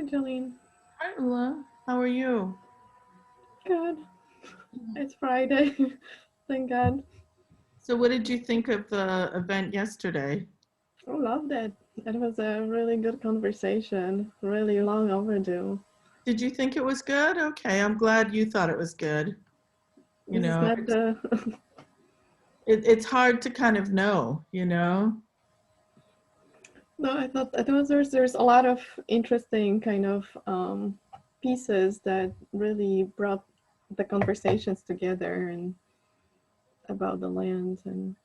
Jolene. Hi, Ula. How are you? Good. It's Friday. Thank God. So what did you think of the event yesterday? I loved it. It was a really good conversation. Really long overdue. Did you think it was good? Okay, I'm glad you thought it was good. You This is know, not the. it's hard to kind of know. No, I thought there's a lot of interesting kind of pieces that really brought the conversations together and about the lands and.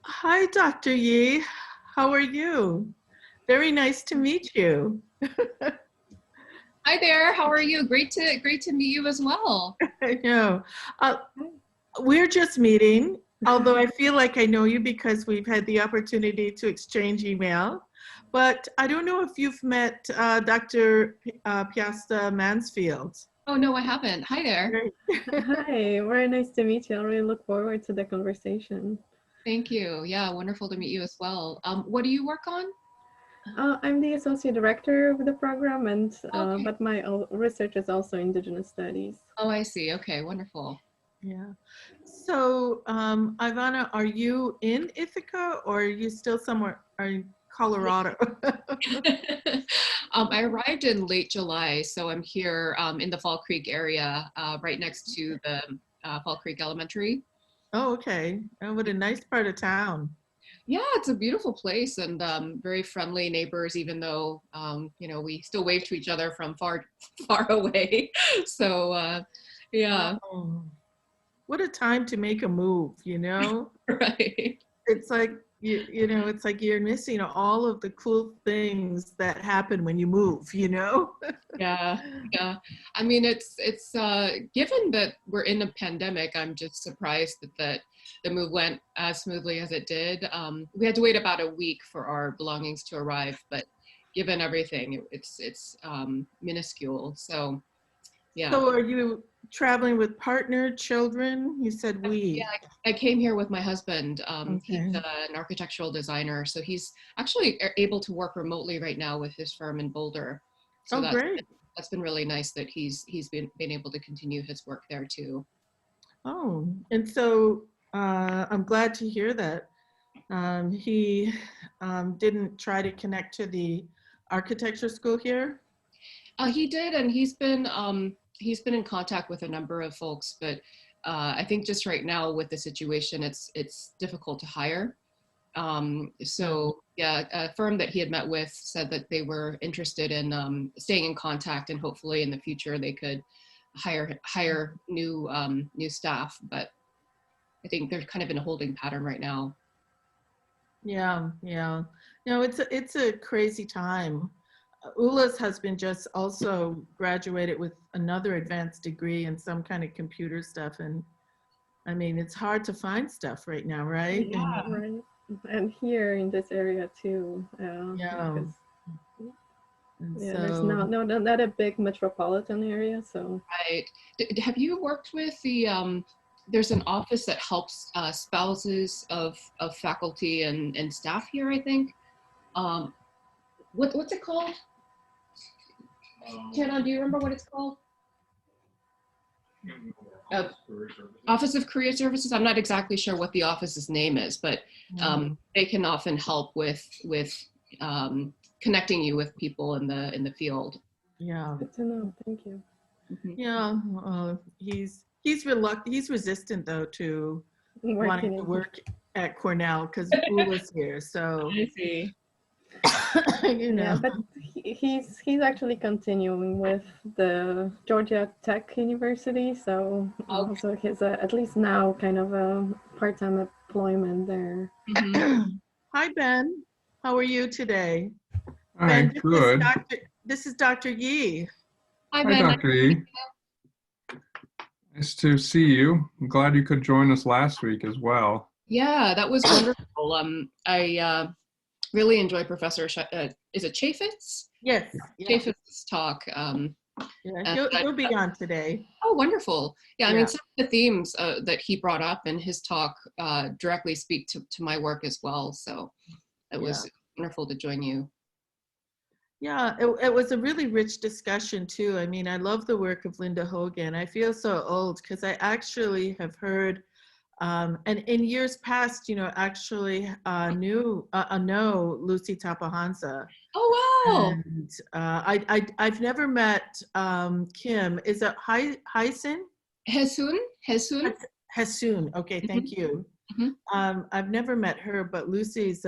Hi, Dr. Yi. How are you? Very nice to meet you. Hi there, how are you? Great to meet you as well. I know. Uh, we're just meeting, although I feel like I know you because we've had the opportunity to exchange email. But I don't know if you've met Dr. Piasta Mansfield. Oh no, I haven't. Hi there. Hi, very nice to meet you. I really look forward to the conversation. Thank you. Yeah, wonderful to meet you as well. What do you work on? I'm the associate director of the program, and Okay. but my research is also Indigenous studies. Oh, I see. Okay, wonderful. Yeah. So, Ivanna, are you in Ithaca or are you still somewhere? Are you Colorado? I arrived in late July, so I'm here in the Fall Creek area, right next to the Fall Creek Elementary. Oh, okay. Oh, what a nice part of town. Yeah, it's a beautiful place and very friendly neighbors, even though, we still wave to each other from far, far away. So, yeah. Oh, what a time to make a move, Right. It's like, it's like you're missing all of the cool things that happen when you move. Yeah, yeah. I mean, it's given that we're in a pandemic, I'm just surprised that the move went as smoothly as it did. We had to wait about a week for our belongings to arrive, but given everything, it's minuscule. So, yeah. So are you traveling with partner, children? You said Yeah, we. I came here with my husband. He's Okay. an architectural designer, so he's actually able to work remotely right now with his firm in Boulder. So Oh, great. that's been really nice that he's been able to continue his work there too. Oh, and so I'm glad to hear that. He didn't try to connect to the architecture school here. He did, and he's been in contact with a number of folks, but I think just right now with the situation, it's difficult to hire. So yeah, a firm that he had met with said that they were interested in staying in contact, and hopefully in the future they could hire new staff. But I think they're kind of in a holding pattern right now. Yeah, yeah. No, it's a crazy time. Ula's husband just also graduated with another advanced degree in some kind of computer stuff, and I mean it's hard to find stuff right now, right? Yeah. Right. And here in this area too. Yeah. Because And there's so not a big metropolitan area, so. Right. Have you worked with the, there's an office that helps spouses of faculty and staff here, I think. What's it called? Shannon, do you remember what it's called? Office of Career Services. I'm not exactly sure what the office's name is, but they can often help with connecting you with people in the field. yeah. Good to know. Thank you. Mm-hmm. Yeah, he's reluctant. He's resistant though to wanting to work at Cornell because Ula's here. So I see. Yeah, but he's actually continuing with the Georgia Tech University, so also he's at least now kind of a part-time employment there. Mm-hmm. Hi Ben, how are you today? Hi, Ben, good. This is Dr. Yi. Hi, Hi, Ben. Dr. E. Nice to see you. I'm glad you could join us last week as well. Yeah, that was wonderful. I really enjoyed Professor, is it Chaffetz? Yes. Chaffetz's talk. Yeah, he'll be on today. Oh, wonderful. Yeah, I Yeah. mean, some of the themes that he brought up in his talk directly speak to my work as well. So it was wonderful to join you. Yeah, it was a really rich discussion too. I mean, I love the work of Linda Hogan. I feel so old because I actually have heard, and in years past, actually know Lucy Tapahansa. Oh, wow. And I've never met Kim. Is it Hyson? Hesun? Hesun? Hassoon. Okay, thank Mhm, you. mhm. I've never met her, but Lucy's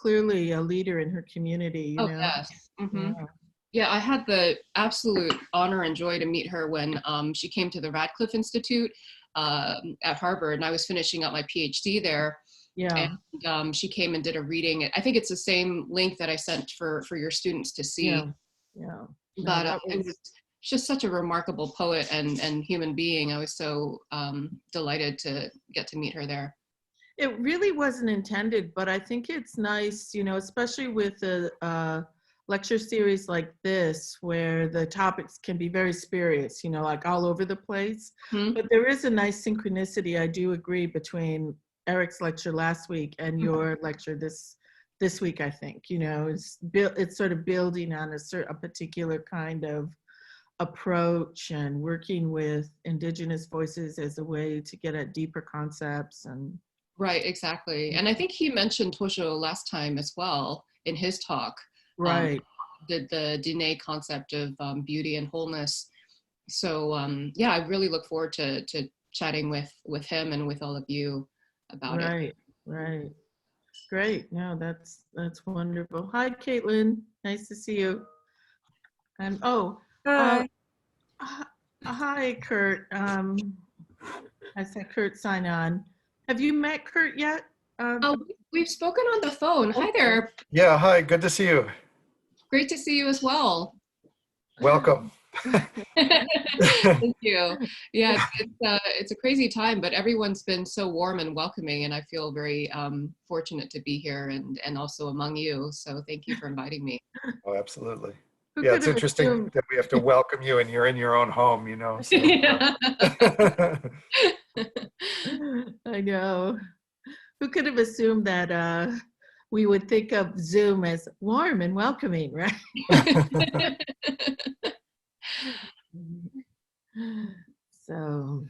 clearly a leader in her community, Oh, yes. Yeah. Yeah, I had the absolute honor and joy to meet her when she came to the Radcliffe Institute at Harvard, and I was finishing up my PhD there. Yeah. And she came and did a reading. I think it's the same link that I sent for your students to see. Yeah. Yeah. No, But that it was just such a remarkable poet and human being. I was so delighted to get to meet her there. It really wasn't intended, but I think it's nice, especially with a lecture series like this, where the topics can be very spurious, like all over the place. Mhm. But there is a nice synchronicity, I do agree, between Eric's lecture last week and your lecture this week, I think. It's sort of building on a particular kind of approach and working with Indigenous voices as a way to get at deeper concepts and Right, exactly. And I think he mentioned Tosho last time as well in his talk. right. The Diné concept of beauty and wholeness. So yeah, I really look forward to chatting with him and with all of you about it. Right, right. Great. No, that's wonderful. Hi, Caitlin. Nice to see you. Oh, uh, Hi. hi, Kurt. I said Kurt sign on. Have you met Kurt yet? Oh, we've spoken on the phone. Hi there. Yeah, hi, good to see you. Great to see you as well. Welcome. Thank you. Yeah, it's a crazy time, but everyone's been so warm and welcoming, and I feel very fortunate to be here and also among you. So thank you for inviting me. Oh, absolutely. Who Yeah, could it's have interesting assumed? that we have to welcome you and you're in your own home, so. Yeah. I know. Who could have assumed that we would think of Zoom as warm and welcoming, right? So,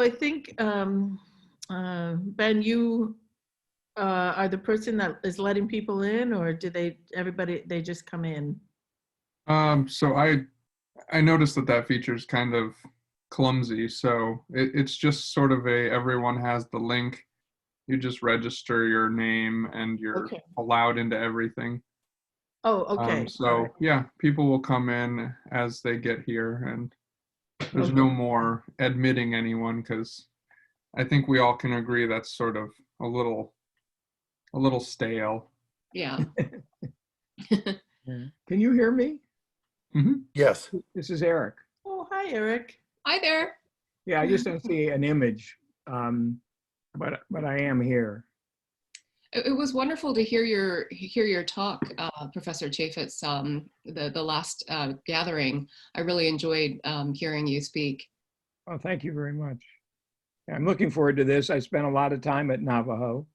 I think Ben, you are the person that is letting people in, or do they just come in? So I noticed that feature is kind of clumsy. So it's just sort of everyone has the link. You just register your name and you're Okay. allowed into everything. Oh, okay. So yeah, people will come in as they get here, and there's no more admitting anyone, because I think we all can agree that's sort of a little stale. Yeah. Can you hear me? Mm-hmm. Yes. This is Eric. Oh, hi, Eric. Hi there. Yeah, I just don't see an image, but I am here. It was wonderful to hear your talk, Professor Chaffetz. The last gathering, I really enjoyed hearing you speak. Oh, thank you very much. I'm looking forward to this. I spent a lot of time at Navajo,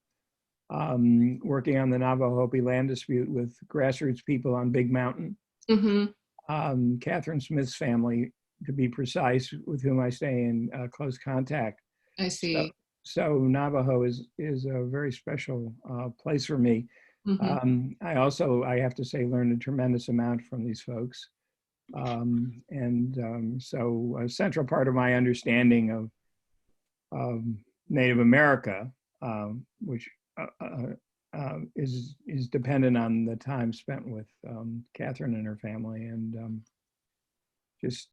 working on the Navajo Hopi land dispute with grassroots people on Big Mountain. Mm-hmm. Catherine Smith's family, to be precise, with whom I stay in close contact. I see. So Navajo is a very special place for me. Mm-hmm. I have to say, learned a tremendous amount from these folks. So a central part of my understanding of Native America, which is dependent on the time spent with Catherine and her family, and just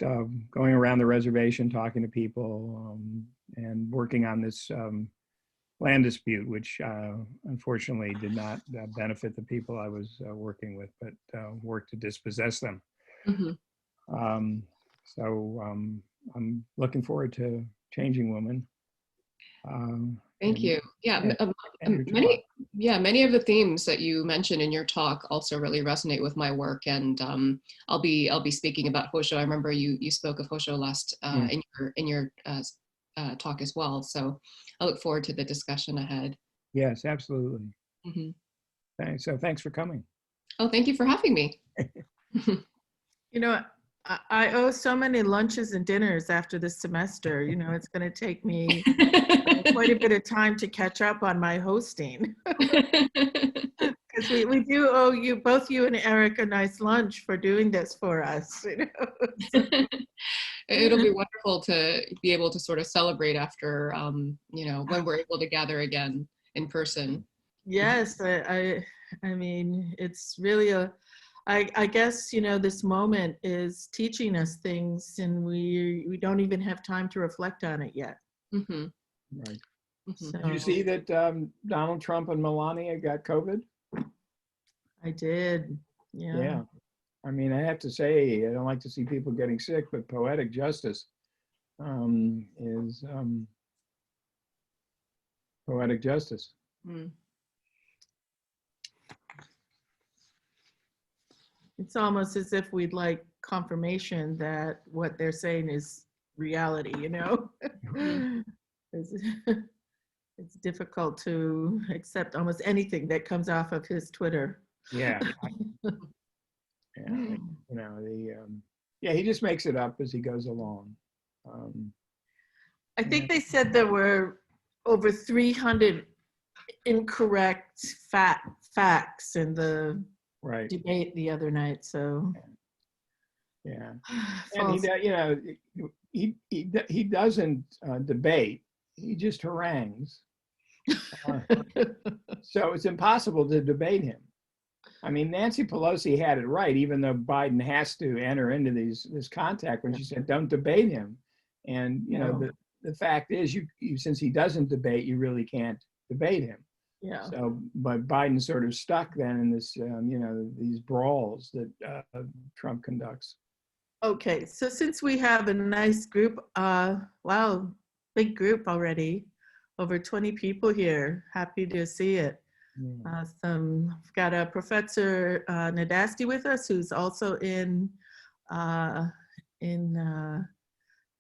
going around the reservation, talking to people, and working on this land dispute, which unfortunately did not benefit the people I was working with, but worked to dispossess them. Mm-hmm. I'm looking forward to Changing Woman. Thank you. Yeah, many of the themes that you mentioned in your talk also really resonate with my work, and I'll be speaking about Hosho. I remember you spoke of Hosho last in your talk as well. So I look forward to the discussion ahead. Yes, absolutely. Mm-hmm. Thanks for coming. Oh, thank you for having me. You know, I owe so many lunches and dinners after this semester. You know, it's going to take me quite a bit of time to catch up on my hosting. Because we do owe you, both you and Eric, a nice lunch for doing this for us. You know? It'll be wonderful to be able to sort of celebrate after, you know, when we're able to gather again in person. Yes, I mean, it's really I guess, you know, this moment is teaching us things and we don't even have time to reflect on it yet. Mm-hmm. Right. Mm-hmm. So, Did you see that Donald Trump and Melania got COVID? I did. Yeah. I mean, I have to say, I don't like to see people getting sick, but poetic justice is poetic justice. Mm. It's almost as if we'd like confirmation that what they're saying is reality, you know? Mhm. It's difficult to accept almost anything that comes off of his Twitter. Yeah. Yeah. You know, yeah, he just makes it up as he goes along. I think they said there were over 300 incorrect facts in the Right. debate the other night. So, Yeah. And he, you know, he doesn't debate. He just harangues. So it's impossible to debate him. I mean, Nancy Pelosi had it right, even though Biden has to enter into this contact when she said, "Don't debate him." And you know, the fact is, you since he doesn't debate, you really can't debate him. Yeah. So, but Biden's sort of stuck then in this, you know, these brawls that Trump conducts. Okay, so since we have a nice group, wow, big group already, over 20 people here. Happy to see it. We've got a Professor Nadasti with us, who's also in the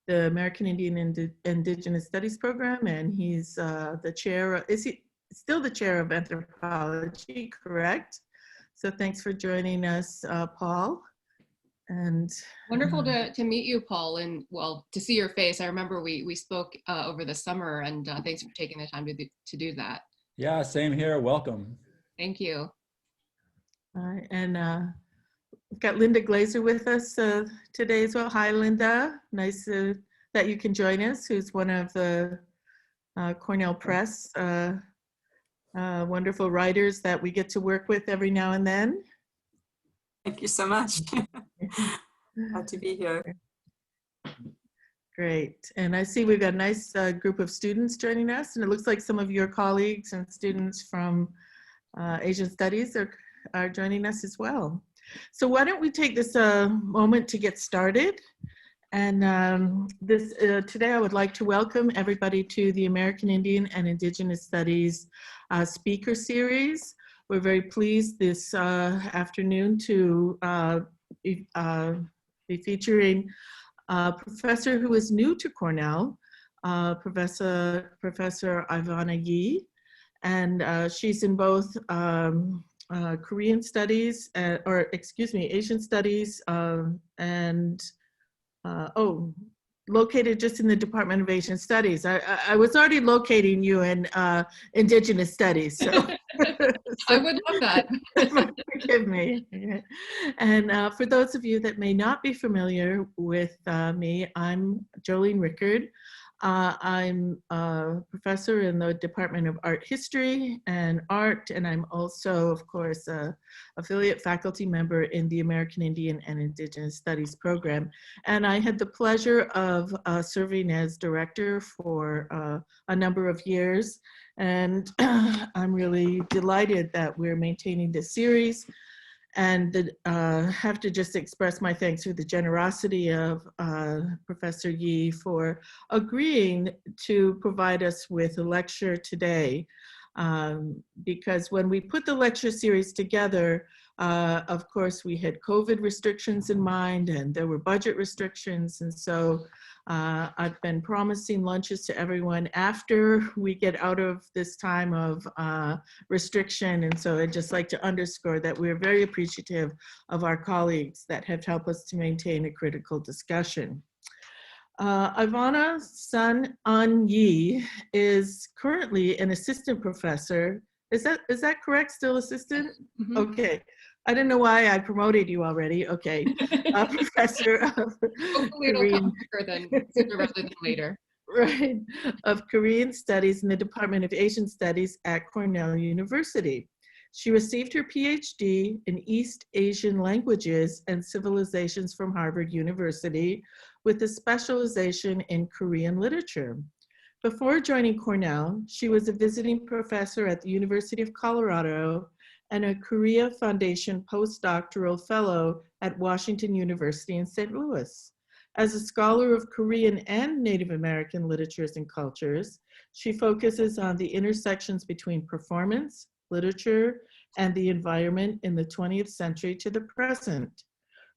American Indian and Indigenous Studies program, and he's the chair. Is he still the chair of anthropology? Correct. So thanks for joining us, Paul. And wonderful to meet you, Paul, and well, to see your face. I remember we spoke over the summer, and thanks for taking the time to do that. Yeah, same here. Welcome. Thank you. All right, and we've got Linda Glazer with us today as well. Hi, Linda. Nice that you can join us, who's one of the Cornell Press wonderful writers that we get to work with every now and then. Thank you so much. Glad to be here. Great. And I see we've got a nice group of students joining us, and it looks like some of your colleagues and students from Asian Studies are joining us as well. So why don't we take this moment to get started? And today I would like to welcome everybody to the American Indian and Indigenous Studies speaker series. We're very pleased this afternoon to be featuring a professor who is new to Cornell, Professor Ivanna Yi, and she's in both Korean studies, Asian studies, and located just in the Department of Asian Studies. I was already locating you in Indigenous Studies. So. I would love that. Forgive me. And for those of you that may not be familiar with me, I'm Jolene Rickard. I'm a professor in the Department of Art History and Art, and I'm also, of course, an affiliate faculty member in the American Indian and Indigenous Studies program. And I had the pleasure of serving as director for a number of years. And I'm really delighted that we're maintaining this series, and have to just express my thanks for the generosity of Professor Yi for agreeing to provide us with a lecture today. Because when we put the lecture series together, of course, we had COVID restrictions in mind, and there were budget restrictions. And so I've been promising lunches to everyone after we get out of this time of restriction. And so I'd just like to underscore that we're very appreciative of our colleagues that have helped us to maintain a critical discussion. Ivanna's son, An Yi, is currently an assistant professor. Is that correct? Still assistant? Mhm. Okay. I don't know why I promoted you already. Okay. A professor of Hopefully it'll Korean, come quicker than sooner rather than later. right, of Korean Studies in the Department of Asian Studies at Cornell University. She received her PhD in East Asian Languages and Civilizations from Harvard University with a specialization in Korean literature. Before joining Cornell, she was a visiting professor at the University of Colorado and a Korea Foundation postdoctoral fellow at Washington University in St. Louis. As a scholar of Korean and Native American literatures and cultures, she focuses on the intersections between performance, literature, and the environment in the 20th century to the present.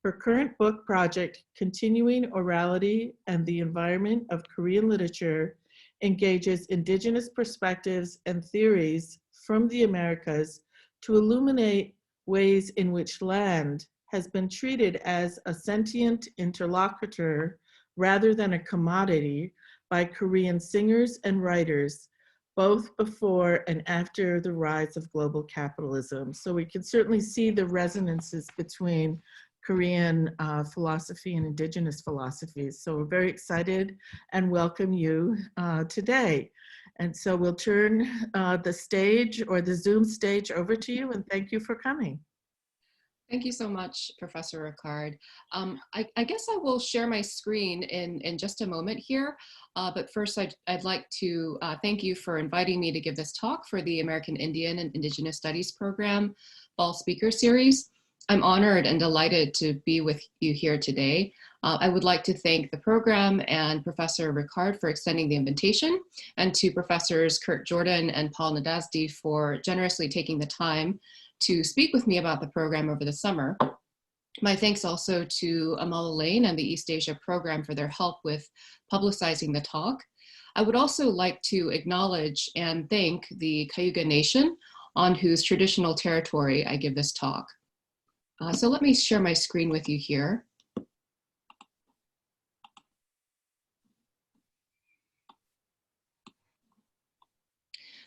Her current book project, Continuing Orality and the Environment of Korean Literature, engages Indigenous perspectives and theories from the Americas to illuminate ways in which land has been treated as a sentient interlocutor rather than a commodity by Korean singers and writers, both before and after the rise of global capitalism. So we can certainly see the resonances between Korean philosophy and Indigenous philosophies. So we're very excited and welcome you today. And so we'll turn the stage or the Zoom stage over to you, and thank you for coming. Thank you so much, Professor Ricard. I guess I will share my screen in just a moment here, but first I'd like to thank you for inviting me to give this talk for the American Indian and Indigenous Studies Program Fall Speaker Series. I'm honored and delighted to be with you here today. I would like to thank the program and Professor Ricard for extending the invitation, and to Professors Kurt Jordan and Paul Nadasdy for generously taking the time to speak with me about the program over the summer. My thanks also to Amala Lane and the East Asia program for their help with publicizing the talk. I would also like to acknowledge and thank the Cayuga Nation, on whose traditional territory I give this talk. So let me share my screen with you here.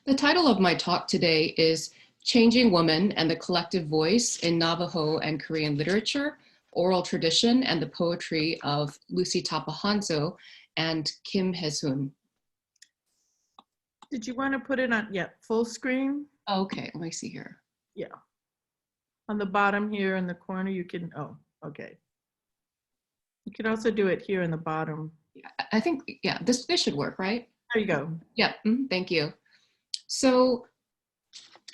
The title of my talk today is Changing Woman and the Collective Voice in Navajo and Korean Literature, Oral Tradition and the Poetry of Lucy Tapahanso and Kim Hae-soon. Did you want to put it on, full screen? Okay, let me see here. Yeah. On the bottom here in the corner, you can, oh, okay. You can also do it here in the bottom. I think, yeah, this should work, right? There you go. Yeah, thank you. So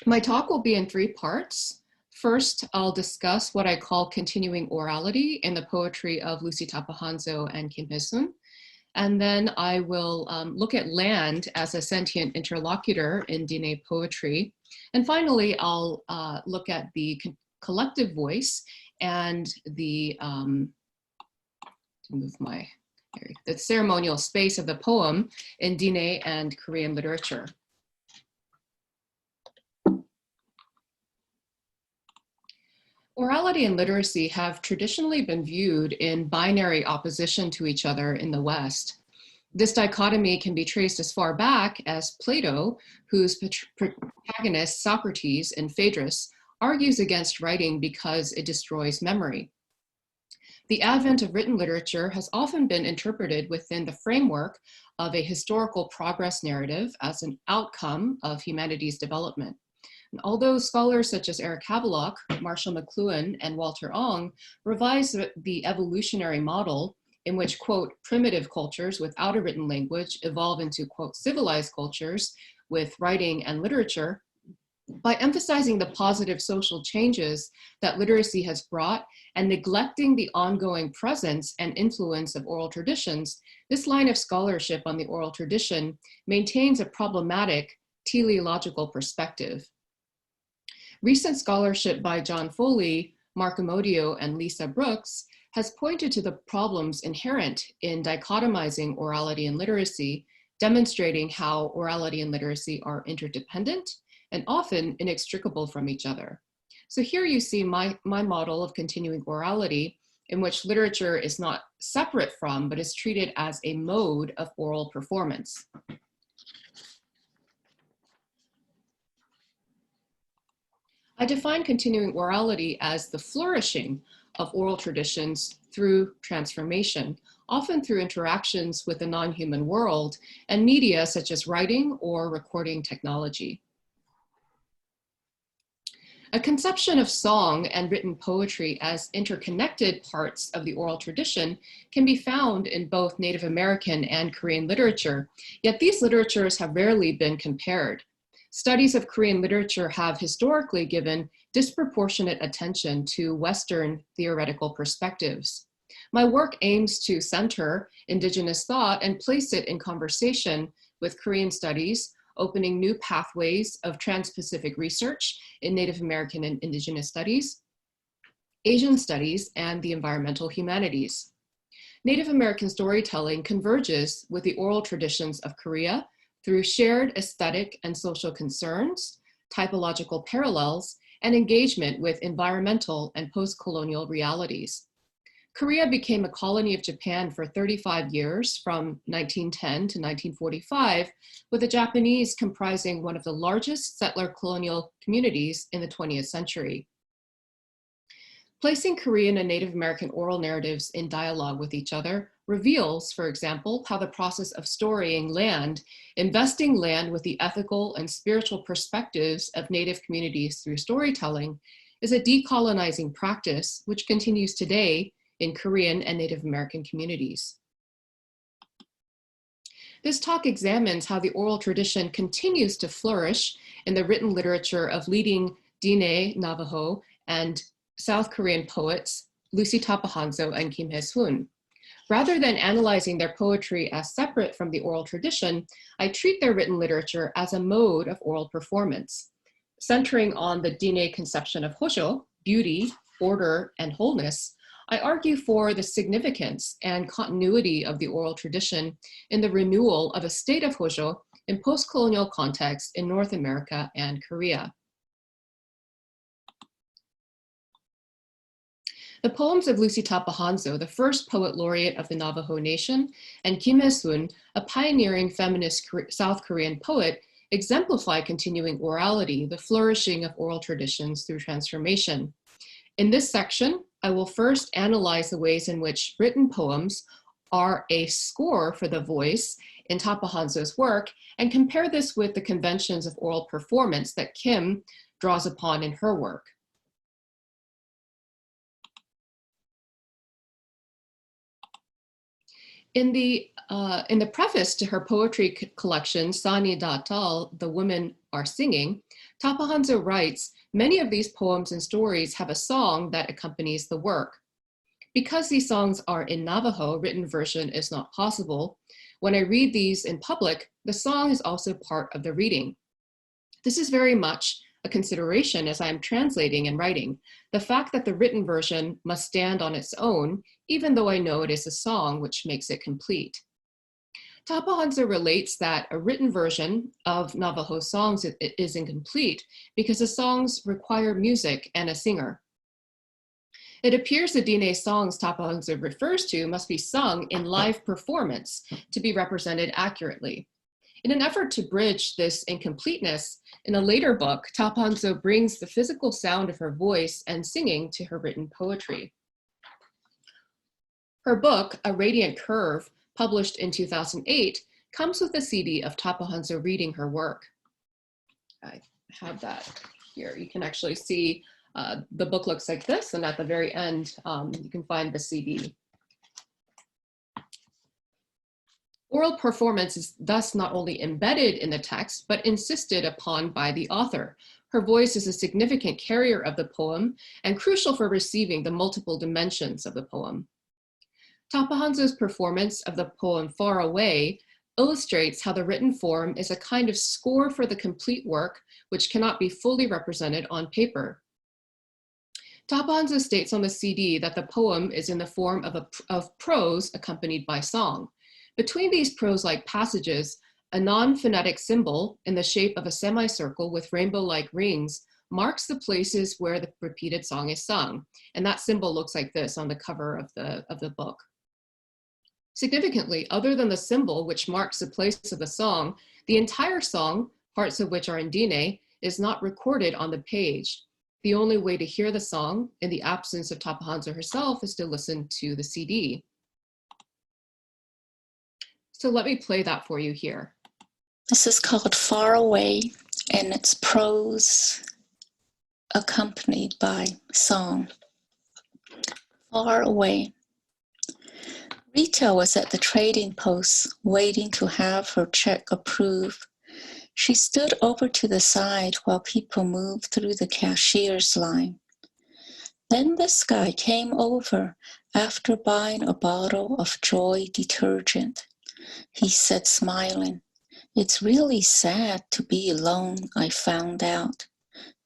my talk will be in 3 parts. First, I'll discuss what I call continuing orality in the poetry of Lucy Tapahanso and Kim Hae-soon. And then I will look at land as a sentient interlocutor in Diné poetry. And finally, I'll look at the collective voice and the, the ceremonial space of the poem in Diné and Korean literature. Orality and literacy have traditionally been viewed in binary opposition to each other in the West. This dichotomy can be traced as far back as Plato, whose protagonist Socrates in Phaedrus argues against writing because it destroys memory. The advent of written literature has often been interpreted within the framework of a historical progress narrative as an outcome of humanity's development. And although scholars such as Eric Havelock, Marshall McLuhan, and Walter Ong revise the evolutionary model in which, quote, primitive cultures without a written language evolve into, quote, civilized cultures with writing and literature, by emphasizing the positive social changes that literacy has brought and neglecting the ongoing presence and influence of oral traditions, this line of scholarship on the oral tradition maintains a problematic teleological perspective. Recent scholarship by John Foley, Mark Amodio, and Lisa Brooks has pointed to the problems inherent in dichotomizing orality and literacy, demonstrating how orality and literacy are interdependent and often inextricable from each other. So here you see my model of continuing orality, in which literature is not separate from, but is treated as a mode of oral performance. I define continuing orality as the flourishing of oral traditions through transformation, often through interactions with the non-human world and media such as writing or recording technology. A conception of song and written poetry as interconnected parts of the oral tradition can be found in both Native American and Korean literature, yet these literatures have rarely been compared. Studies of Korean literature have historically given disproportionate attention to Western theoretical perspectives. My work aims to center Indigenous thought and place it in conversation with Korean studies, opening new pathways of trans-Pacific research in Native American and Indigenous studies, Asian studies, and the environmental humanities. Native American storytelling converges with the oral traditions of Korea through shared aesthetic and social concerns, typological parallels, and engagement with environmental and post-colonial realities. Korea became a colony of Japan for 35 years, from 1910 to 1945, with the Japanese comprising one of the largest settler colonial communities in the 20th century. Placing Korean and Native American oral narratives in dialogue with each other reveals, for example, how the process of storying land, investing land with the ethical and spiritual perspectives of Native communities through storytelling, is a decolonizing practice which continues today in Korean and Native American communities. This talk examines how the oral tradition continues to flourish in the written literature of leading Diné, Navajo, and South Korean poets Lucy Tapahanso and Kim Hae-soon. Rather than analyzing their poetry as separate from the oral tradition, I treat their written literature as a mode of oral performance. Centering on the Diné conception of Hojo, beauty, order, and wholeness, I argue for the significance and continuity of the oral tradition in the renewal of a state of Hojo in post-colonial context in North America and Korea. The poems of Lucy Tapahanso, the first poet laureate of the Navajo Nation, and Kim Hae-soon, a pioneering feminist South Korean poet, exemplify continuing orality, the flourishing of oral traditions through transformation. In this section, I will first analyze the ways in which written poems are a score for the voice in Tapahanso's work, and compare this with the conventions of oral performance that Kim draws upon in her work. In the preface to her poetry collection, Sani Datal, The Women Are Singing, Tapahanso writes, many of these poems and stories have a song that accompanies the work. Because these songs are in Navajo, written version is not possible. When I read these in public, the song is also part of the reading. This is very much a consideration as I am translating and writing, the fact that the written version must stand on its own, even though I know it is a song which makes it complete. Tapahanso relates that a written version of Navajo songs is incomplete because the songs require music and a singer. It appears the Diné songs Tapahanso refers to must be sung in live performance to be represented accurately. In an effort to bridge this incompleteness, in a later book, Tapahanso brings the physical sound of her voice and singing to her written poetry. Her book, A Radiant Curve, published in 2008, comes with a CD of Tapahanso reading her work. I have that here. You can actually see the book looks like this, and at the very end, you can find the CD. Oral performance is thus not only embedded in the text, but insisted upon by the author. Her voice is a significant carrier of the poem and crucial for receiving the multiple dimensions of the poem. Tapahanso's performance of the poem Far Away illustrates how the written form is a kind of score for the complete work, which cannot be fully represented on paper. Tapahanza states on the CD that the poem is in the form of prose accompanied by song. Between these prose-like passages, a non-phonetic symbol in the shape of a semicircle with rainbow-like rings marks the places where the repeated song is sung. And that symbol looks like this on the cover of the book. Significantly, other than the symbol which marks the place of the song, the entire song, parts of which are in Dine, is not recorded on the page. The only way to hear the song in the absence of Tapahanza herself is to listen to the CD. So let me play that for you here. This is called Far Away, and it's prose accompanied by song. Far away. Rita was at the trading post waiting to have her check approved. She stood over to the side while people moved through the cashier's line. Then this guy came over after buying a bottle of Joy detergent. He said, smiling, "It's really sad to be alone, I found out.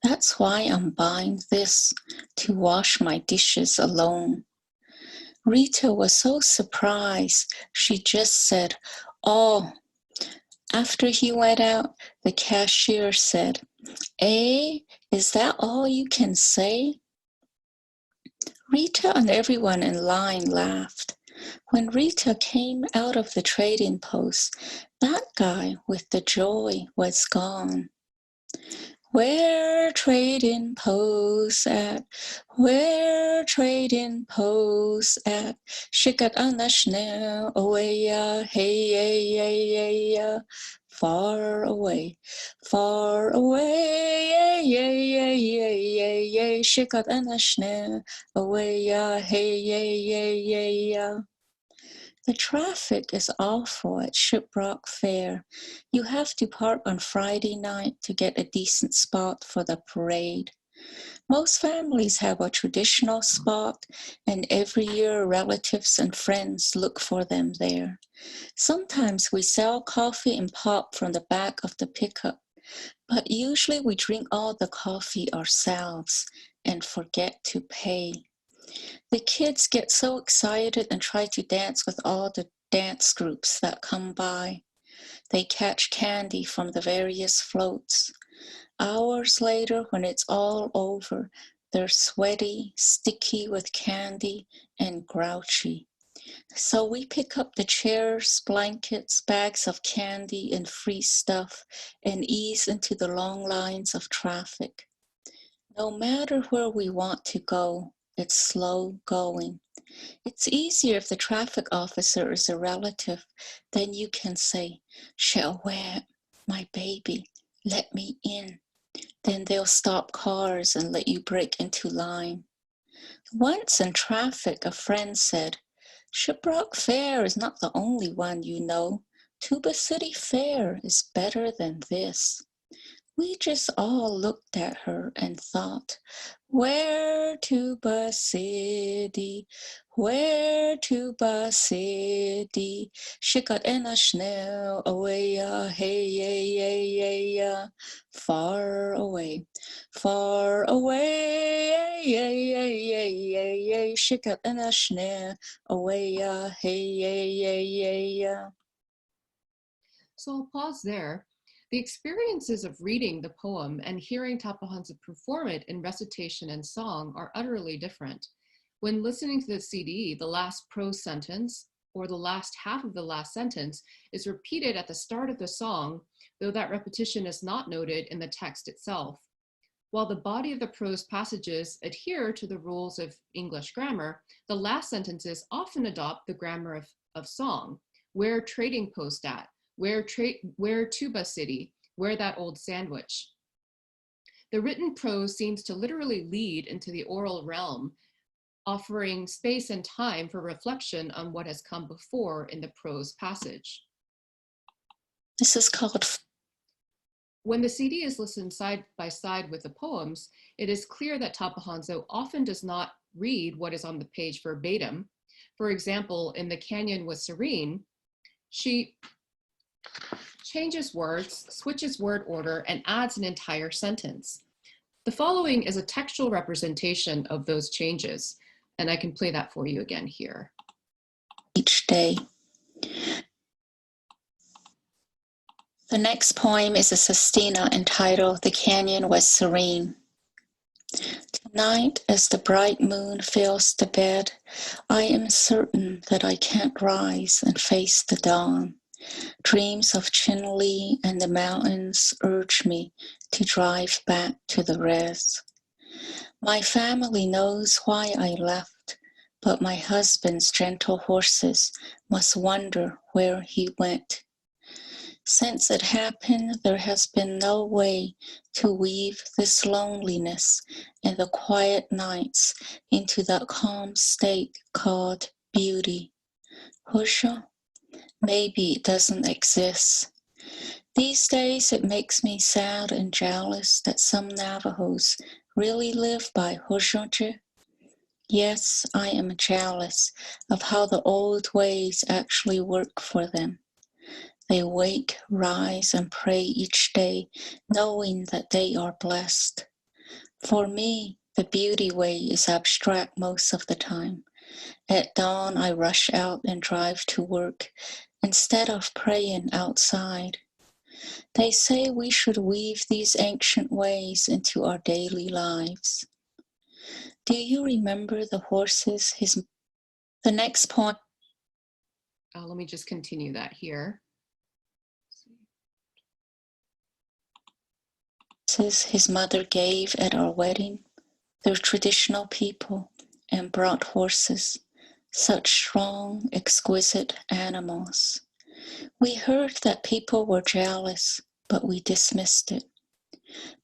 That's why I'm buying this, to wash my dishes alone." Rita was so surprised, she just said, "Oh." After he went out, the cashier said, "Eh, is that all you can say?" Rita and everyone in line laughed. When Rita came out of the trading post, that guy with the joy was gone. "Where trading posts at? Where trading posts at? Schickat Anna schnell away, hey, far away, far away, Schickat Anna schnell away, hey, The traffic is awful at Shiprock Fair. You have to park on Friday night to get a decent spot for the parade. Most families have a traditional spot, and every year relatives and friends look for them there. Sometimes we sell coffee and pop from the back of the pickup, but usually we drink all the coffee ourselves and forget to pay. The kids get so excited and try to dance with all the dance groups that come by. They catch candy from the various floats. Hours later, when it's all over, they're sweaty, sticky with candy, and grouchy. So we pick up the chairs, blankets, bags of candy, and free stuff, and ease into the long lines of traffic. No matter where we want to go, it's slow going. It's easier if the traffic officer is a relative. Then you can say, "Shawab, my baby, let me in." Then they'll stop cars and let you break into line. Once in traffic, a friend said, "Shiprock Fair is not the only one you know. Tuba City Fair is better than this." We just all looked at her and thought, "Where Tuba City? Where Tuba City? Schickat Anna schnell away, hey, far away, far away, Schickat Anna schnell away, hey. So I'll pause there. The experiences of reading the poem and hearing Tapahanza perform it in recitation and song are utterly different. When listening to the CD, the last prose sentence or the last half of the last sentence is repeated at the start of the song, though that repetition is not noted in the text itself. While the body of the prose passages adhere to the rules of English grammar, the last sentences often adopt the grammar of song. Where trading post at? Where Tuba City? Where that old sandwich? The written prose seems to literally lead into the oral realm, offering space and time for reflection on what has come before in the prose passage. This is called... When the CD is listened side by side with the poems, it is clear that Tapahanza often does not read what is on the page verbatim. For example, in The Canyon Was Serene, she changes words, switches word order, and adds an entire sentence. The following is a textual representation of those changes, and I can play that for you again here. Each day. The next poem is a sestina entitled The Canyon Was Serene. Tonight, as the bright moon fills the bed, I am certain that I can't rise and face the dawn. Dreams of Chinle and the mountains urge me to drive back to the res. My family knows why I left, but my husband's gentle horses must wonder where he went. Since it happened, there has been no way to weave this loneliness and the quiet nights into that calm state called beauty. Husha? Maybe it doesn't exist. These days it makes me sad and jealous that some Navajos really live by Hushaje. Yes, I am jealous of how the old ways actually work for them. They wake, rise, and pray each day, knowing that they are blessed. For me, the beauty way is abstract most of the time. At dawn, I rush out and drive to work instead of praying outside. They say we should weave these ancient ways into our daily lives. Do you remember the horses? The next point. Let me just continue that here. His mother gave at our wedding. They're traditional people and brought horses, such strong, exquisite animals. We heard that people were jealous, but we dismissed it.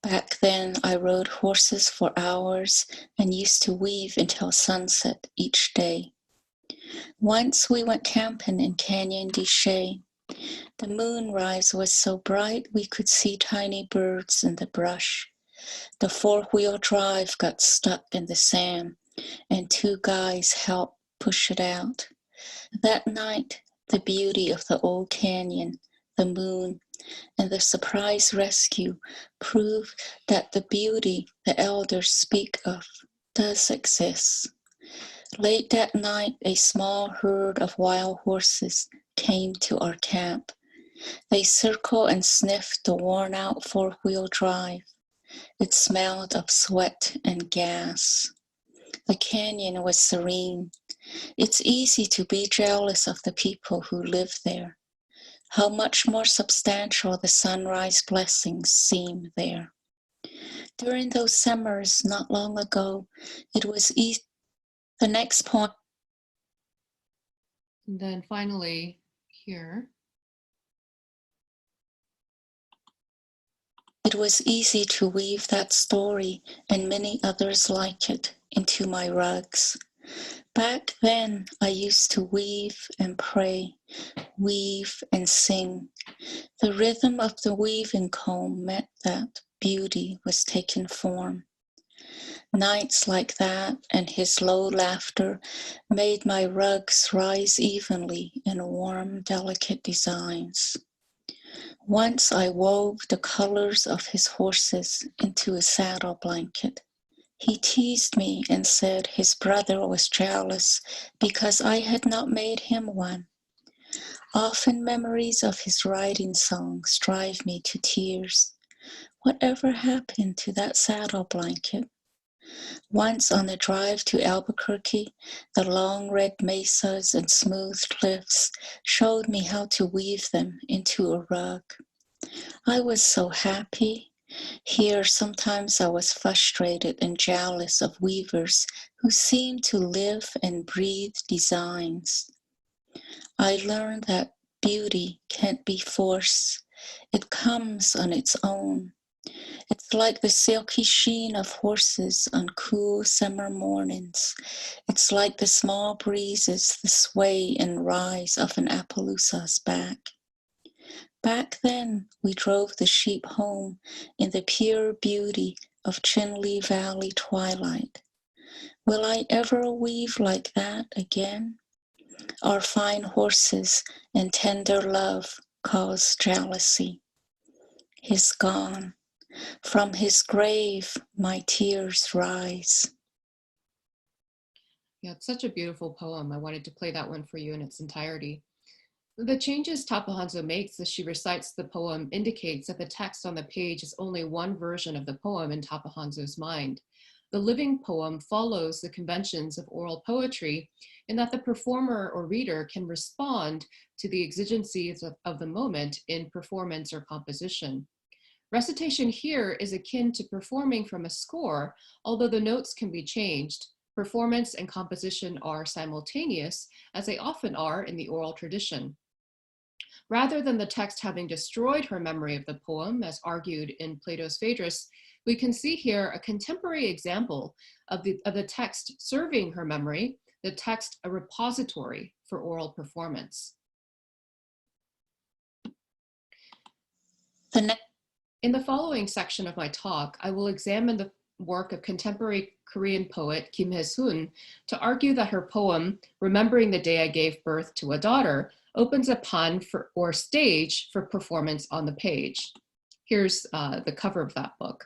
Back then, I rode horses for hours and used to weave until sunset each day. Once we went camping in Canyon de Chelly. The moonrise was so bright we could see tiny birds in the brush. The four-wheel drive got stuck in the sand, and two guys helped push it out. That night, the beauty of the old canyon, the moon, and the surprise rescue proved that the beauty the elders speak of does exist. Late that night, a small herd of wild horses came to our camp. They circled and sniffed the worn-out four-wheel drive. It smelled of sweat and gas. The canyon was serene. It's easy to be jealous of the people who live there. How much more substantial the sunrise blessings seem there. During those summers not long ago, it was easy. The next point. And then finally here. It was easy to weave that story and many others like it into my rugs. Back then, I used to weave and pray, weave and sing. The rhythm of the weaving comb meant that beauty was taking form. Nights like that and his low laughter made my rugs rise evenly in warm, delicate designs. Once I wove the colors of his horses into a saddle blanket. He teased me and said his brother was jealous because I had not made him one. Often memories of his riding songs drive me to tears. Whatever happened to that saddle blanket? Once on the drive to Albuquerque, the long red mesas and smooth cliffs showed me how to weave them into a rug. I was so happy. Here, sometimes I was frustrated and jealous of weavers who seemed to live and breathe designs. I learned that beauty can't be forced. It comes on its own. It's like the silky sheen of horses on cool summer mornings. It's like the small breezes, the sway and rise of an Appaloosa's back. Back then, we drove the sheep home in the pure beauty of Chinle Valley twilight. Will I ever weave like that again? Our fine horses and tender love cause jealousy. He's gone. From his grave, my tears rise. Yeah, it's such a beautiful poem. I wanted to play that one for you in its entirety. The changes Tapahanzo makes as she recites the poem indicates that the text on the page is only one version of the poem in Tapahanzo's mind. The living poem follows the conventions of oral poetry in that the performer or reader can respond to the exigencies of the moment in performance or composition. Recitation here is akin to performing from a score, although the notes can be changed. Performance and composition are simultaneous, as they often are in the oral tradition. Rather than the text having destroyed her memory of the poem, as argued in Plato's Phaedrus, we can see here a contemporary example of the text serving her memory, the text a repository for oral performance. In the following section of my talk, I will examine the work of contemporary Korean poet Kim Hae-sun to argue that her poem, Remembering the Day I Gave Birth to a Daughter, opens a pun or stage for performance on the page. Here's the cover of that book.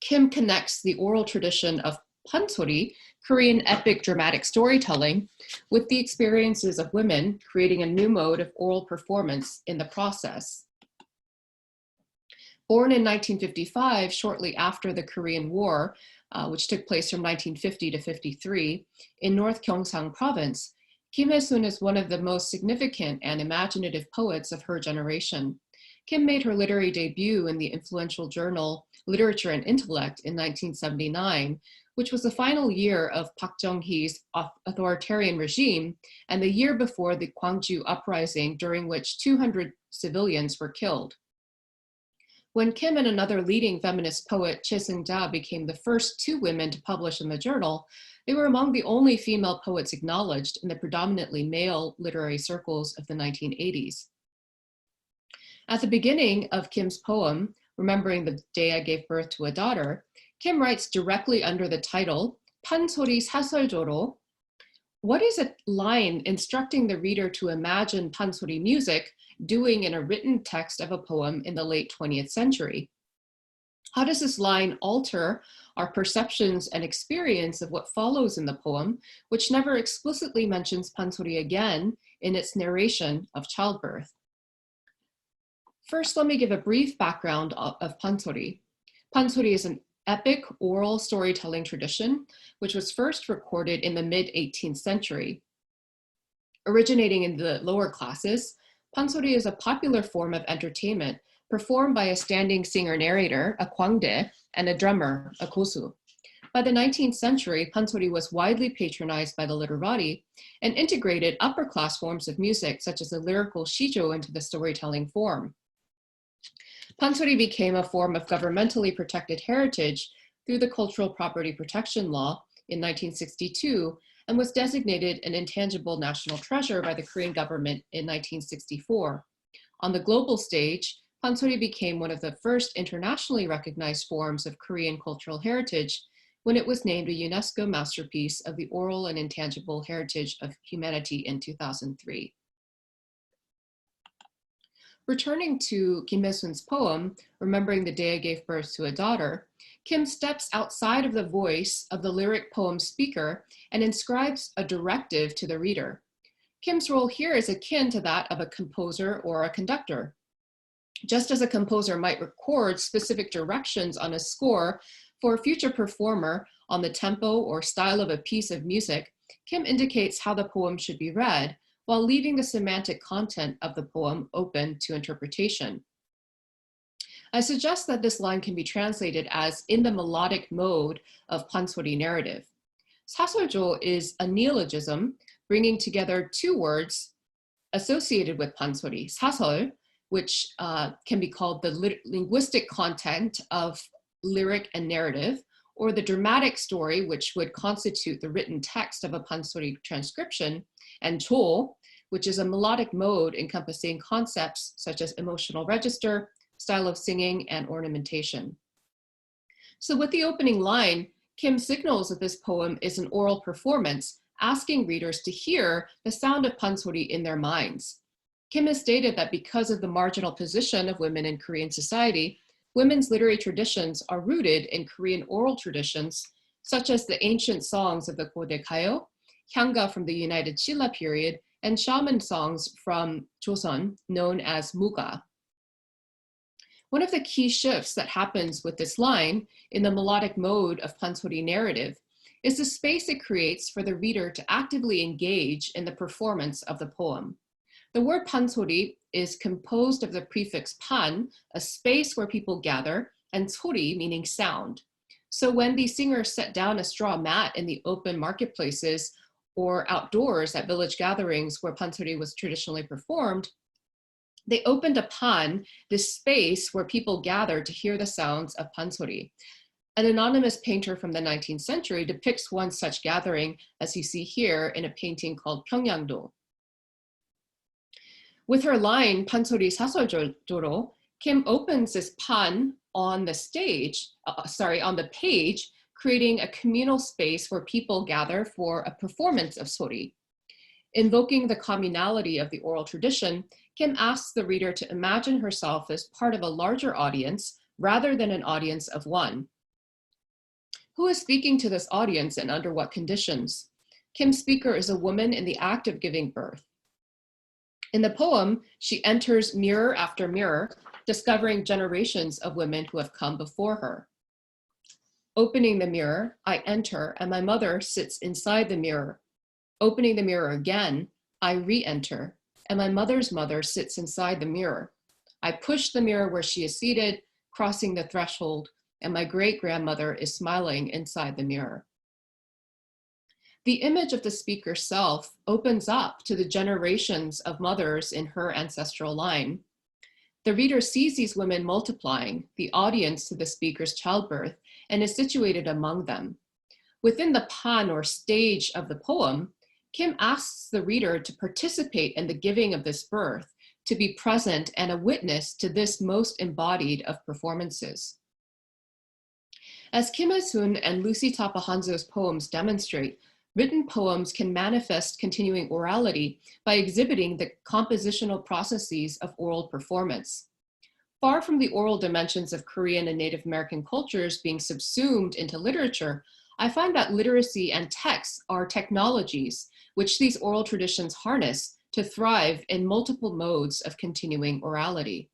Kim connects the oral tradition of pansori, Korean epic dramatic storytelling, with the experiences of women, creating a new mode of oral performance in the process. Born in 1955, shortly after the Korean War, which took place from 1950 to 53, in North Gyeongsang Province, Kim Hae-sun is one of the most significant and imaginative poets of her generation. Kim made her literary debut in the influential journal Literature and Intellect in 1979, which was the final year of Park Chung-hee's authoritarian regime and the year before the Gwangju uprising, during which 200 civilians were killed. When Kim and another leading feminist poet, Choi Seung-ja, became the first two women to publish in the journal, they were among the only female poets acknowledged in the predominantly male literary circles of the 1980s. At the beginning of Kim's poem, Remembering the Day I Gave Birth to a Daughter, Kim writes directly under the title, Pansori 사설조로. What is a line instructing the reader to imagine pansori music doing in a written text of a poem in the late 20th century? How does this line alter our perceptions and experience of what follows in the poem, which never explicitly mentions pansori again in its narration of childbirth? First, let me give a brief background of pansori. Pansori is an epic oral storytelling tradition, which was first recorded in the mid-18th century. Originating in the lower classes, pansori is a popular form of entertainment performed by a standing singer-narrator, a kwangdae, and a drummer, a kosu. By the 19th century, pansori was widely patronized by the literati and integrated upper-class forms of music, such as the lyrical shijo, into the storytelling form. Pansori became a form of governmentally protected heritage through the Cultural Property Protection Law in 1962 and was designated an intangible national treasure by the Korean government in 1964. On the global stage, pansori became one of the first internationally recognized forms of Korean cultural heritage when it was named a UNESCO Masterpiece of the Oral and Intangible Heritage of Humanity in 2003. Returning to Kim Hae-sun's poem, Remembering the Day I Gave Birth to a Daughter, Kim steps outside of the voice of the lyric poem speaker and inscribes a directive to the reader. Kim's role here is akin to that of a composer or a conductor. Just as a composer might record specific directions on a score for a future performer on the tempo or style of a piece of music, Kim indicates how the poem should be read, while leaving the semantic content of the poem open to interpretation. I suggest that this line can be translated as in the melodic mode of pansori narrative. 사설조 is a neologism bringing together two words associated with pansori, 사설, which can be called the linguistic content of lyric and narrative, or the dramatic story, which would constitute the written text of a pansori transcription, and 조, which is a melodic mode encompassing concepts such as emotional register, style of singing, and ornamentation. So with the opening line, Kim signals that this poem is an oral performance, asking readers to hear the sound of pansori in their minds. Kim has stated that because of the marginal position of women in Korean society, women's literary traditions are rooted in Korean oral traditions, such as the ancient songs of the Gayogohó, Hyanga from the United Silla period, and shaman songs from Joseon, known as muga. One of the key shifts that happens with this line in the melodic mode of pansori narrative is the space it creates for the reader to actively engage in the performance of the poem. The word pansori is composed of the prefix pan, a space where people gather, and sori, meaning sound. So when the singers set down a straw mat in the open marketplaces or outdoors at village gatherings where pansori was traditionally performed, they opened a pan, this space where people gathered to hear the sounds of pansori. An anonymous painter from the 19th century depicts one such gathering, as you see here, in a painting called Pyeongyangdo. With her line, pansori sasojoro, Kim opens this pan on the stage, on the page, creating a communal space where people gather for a performance of sori. Invoking the communality of the oral tradition, Kim asks the reader to imagine herself as part of a larger audience rather than an audience of one. Who is speaking to this audience and under what conditions? Kim's speaker is a woman in the act of giving birth. In the poem, she enters mirror after mirror, discovering generations of women who have come before her. Opening the mirror, I enter, and my mother sits inside the mirror. Opening the mirror again, I re-enter, and my mother's mother sits inside the mirror. I push the mirror where she is seated, crossing the threshold, and my great-grandmother is smiling inside the mirror. The image of the speaker's self opens up to the generations of mothers in her ancestral line. The reader sees these women multiplying, the audience to the speaker's childbirth, and is situated among them. Within the pan or stage of the poem, Kim asks the reader to participate in the giving of this birth, to be present and a witness to this most embodied of performances. As Kim Il-sung and Lucy Tapahanzo's poems demonstrate, written poems can manifest continuing orality by exhibiting the compositional processes of oral performance. Far from the oral dimensions of Korean and Native American cultures being subsumed into literature, I find that literacy and text are technologies which these oral traditions harness to thrive in multiple modes of continuing orality.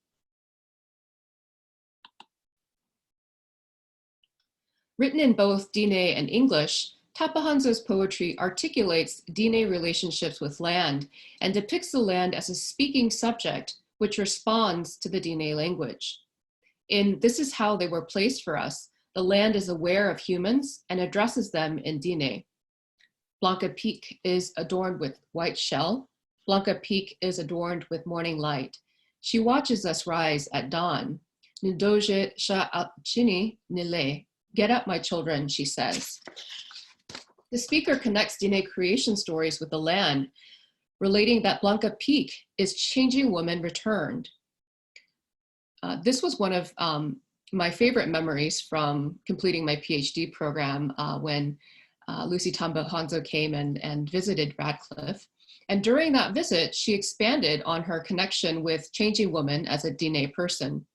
Written in both Dine and English, Tapahanzo's poetry articulates Dine relationships with land and depicts the land as a speaking subject which responds to the Dine language. In This Is How They Were Placed for Us, the land is aware of humans and addresses them in Dine. Blanca Peak is adorned with white shell. Blanca Peak is adorned with morning light. She watches us rise at dawn. Ndoje sha chini nile. Get up, my children, she says. The speaker connects Dine creation stories with the land, relating that Blanca Peak is changing woman returned. This was one of my favorite memories from completing my PhD program when Lucy Tapahanzo came and visited Radcliffe. And during that visit, she expanded on her connection with changing woman as a Dine person.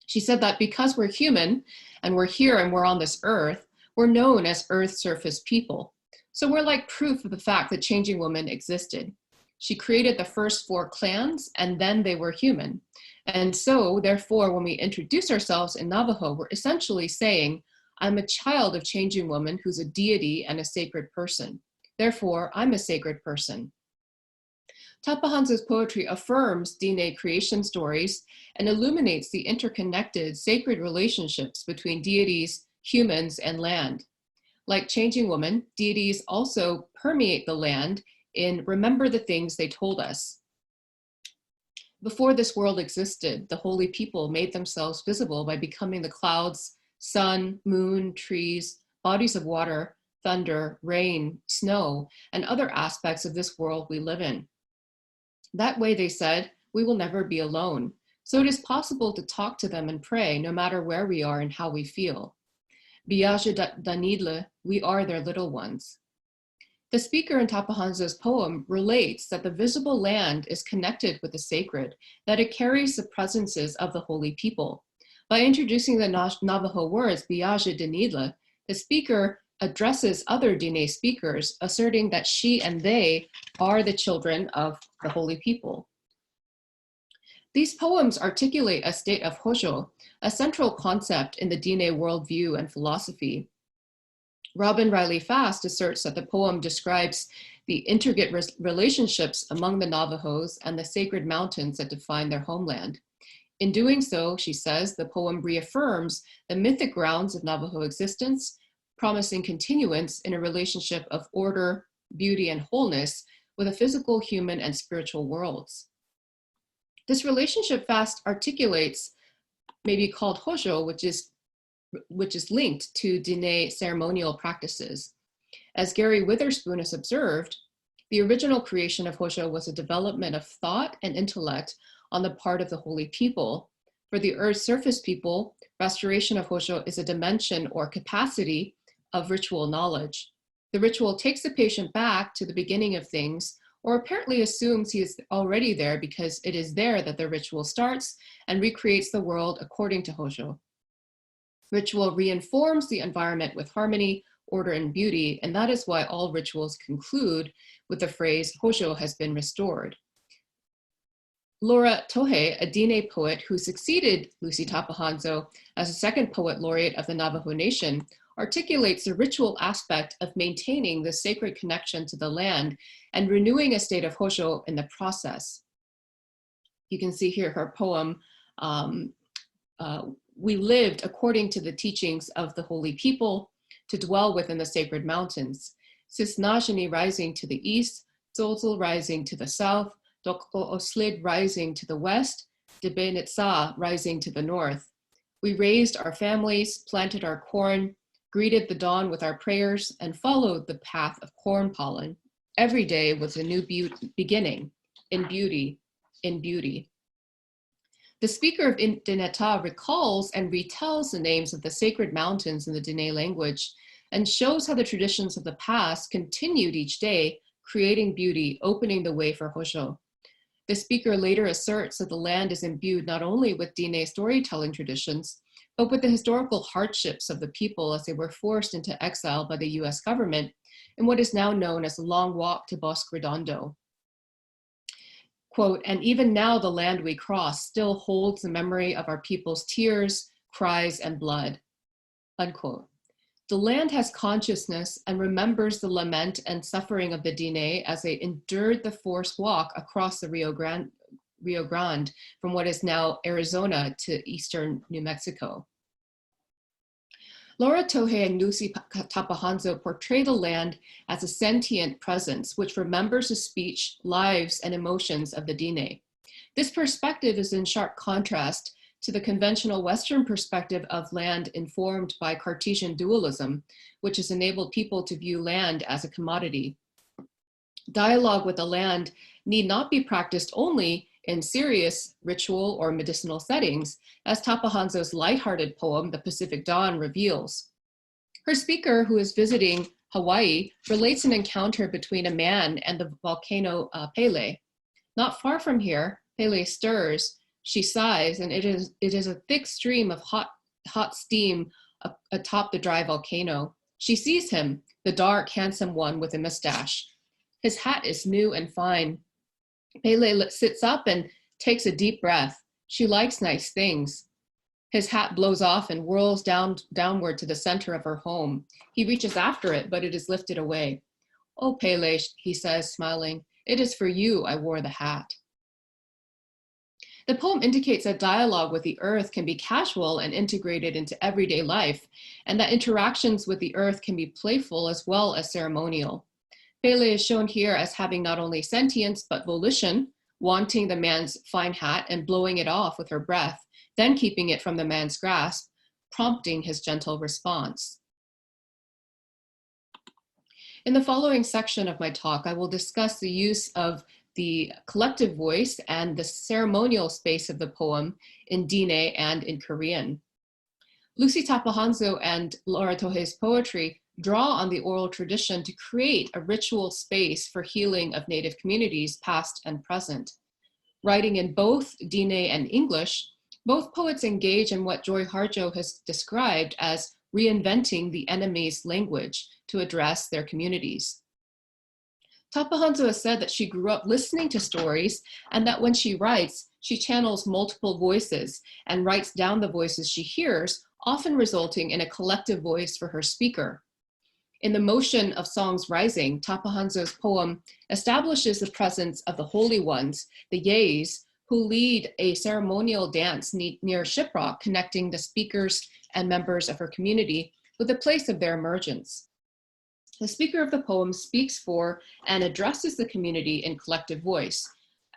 She said that because we're human and we're here and we're on this earth, we're known as Earth surface people. So we're like proof of the fact that changing woman existed. She created the first 4 clans and then they were human. And so therefore, when we introduce ourselves in Navajo, we're essentially saying, I'm a child of changing woman who's a deity and a sacred person. Therefore, I'm a sacred person. Tapahanzo's poetry affirms Dine creation stories and illuminates the interconnected sacred relationships between deities, humans, and land. Like changing woman, deities also permeate the land in remember the things they told us. Before this world existed, the holy people made themselves visible by becoming the clouds, sun, moon, trees, bodies of water, thunder, rain, snow, and other aspects of this world we live in. That way, they said, we will never be alone. So it is possible to talk to them and pray no matter where we are and how we feel. Biaje danidle, we are their little ones. The speaker in Tapahanzo's poem relates that the visible land is connected with the sacred, that it carries the presences of the holy people. By introducing the Navajo words, Biyaja Denidla, the speaker addresses other Diné speakers, asserting that she and they are the children of the holy people. These poems articulate a state of Hojo, a central concept in the Diné worldview and philosophy. Robin Riley Fast asserts that the poem describes the intricate relationships among the Navajos and the sacred mountains that define their homeland. In doing so, she says, the poem reaffirms the mythic grounds of Navajo existence, promising continuance in a relationship of order, beauty, and wholeness with the physical, human, and spiritual worlds. This relationship Fast articulates may be called Hojo, which is linked to Diné ceremonial practices. As Gary Witherspoon has observed, the original creation of Hojo was a development of thought and intellect on the part of the holy people. For the Earth's surface people, restoration of Hojo is a dimension or capacity of ritual knowledge. The ritual takes the patient back to the beginning of things, or apparently assumes he is already there because it is there that the ritual starts and recreates the world according to Hojo. Ritual reinforms the environment with harmony, order, and beauty, and that is why all rituals conclude with the phrase, Hojo has been restored. Laura Tohe, a Diné poet who succeeded Lucy Tapahanzo as a second poet laureate of the Navajo Nation, articulates the ritual aspect of maintaining the sacred connection to the land and renewing a state of Hojo in the process. You can see here her poem, we lived according to the teachings of the holy people to dwell within the sacred mountains. Sisnajani rising to the east, Zolzol rising to the south, Dokko Oslid rising to the west, Debenitsa rising to the north. We raised our families, planted our corn, greeted the dawn with our prayers, and followed the path of corn pollen. Every day was a new beginning, in beauty, in beauty. The speaker of Dineta recalls and retells the names of the sacred mountains in the Diné language and shows how the traditions of the past continued each day, creating beauty, opening the way for Hojo. The speaker later asserts that the land is imbued not only with Diné storytelling traditions, but with the historical hardships of the people as they were forced into exile by the US government in what is now known as the Long Walk to Bosque Redondo. Quote, and even now the land we cross still holds the memory of our people's tears, cries, and blood, unquote. The land has consciousness and remembers the lament and suffering of the Diné as they endured the forced walk across the Rio Grande from what is now Arizona to eastern New Mexico. Laura Tohe and Lucy Tapahanzo portray the land as a sentient presence which remembers the speech, lives, and emotions of the Diné. This perspective is in sharp contrast to the conventional Western perspective of land informed by Cartesian dualism, which has enabled people to view land as a commodity. Dialogue with the land need not be practiced only in serious ritual or medicinal settings, as Tapahanzo's lighthearted poem, The Pacific Dawn, reveals. Her speaker, who is visiting Hawaii, relates an encounter between a man and the volcano Pele. Not far from here, Pele stirs, she sighs, and it is a thick stream of hot steam atop the dry volcano. She sees him, the dark, handsome one with a mustache. His hat is new and fine. Pele sits up and takes a deep breath. She likes nice things. His hat blows off and whirls downward to the center of her home. He reaches after it, but it is lifted away. Oh, Pele, he says, smiling, it is for you I wore the hat. The poem indicates that dialogue with the earth can be casual and integrated into everyday life, and that interactions with the earth can be playful as well as ceremonial. Pele is shown here as having not only sentience, but volition, wanting the man's fine hat and blowing it off with her breath, then keeping it from the man's grasp, prompting his gentle response. In the following section of my talk, I will discuss the use of the collective voice and the ceremonial space of the poem in Diné and in Korean. Lucy Tapahanzo and Laura Tohe's poetry draw on the oral tradition to create a ritual space for healing of Native communities, past and present. Writing in both Diné and English, Both poets engage in what Joy Harjo has described as reinventing the enemy's language to address their communities. Tapahanzo has said that she grew up listening to stories and that when she writes, she channels multiple voices and writes down the voices she hears, often resulting in a collective voice for her speaker. In the motion of Songs Rising, Tapahanzo's poem establishes the presence of the holy ones, the AIIS, who lead a ceremonial dance near Shiprock, connecting the speakers and members of her community with the place of their emergence. The speaker of the poem speaks for and addresses the community in collective voice.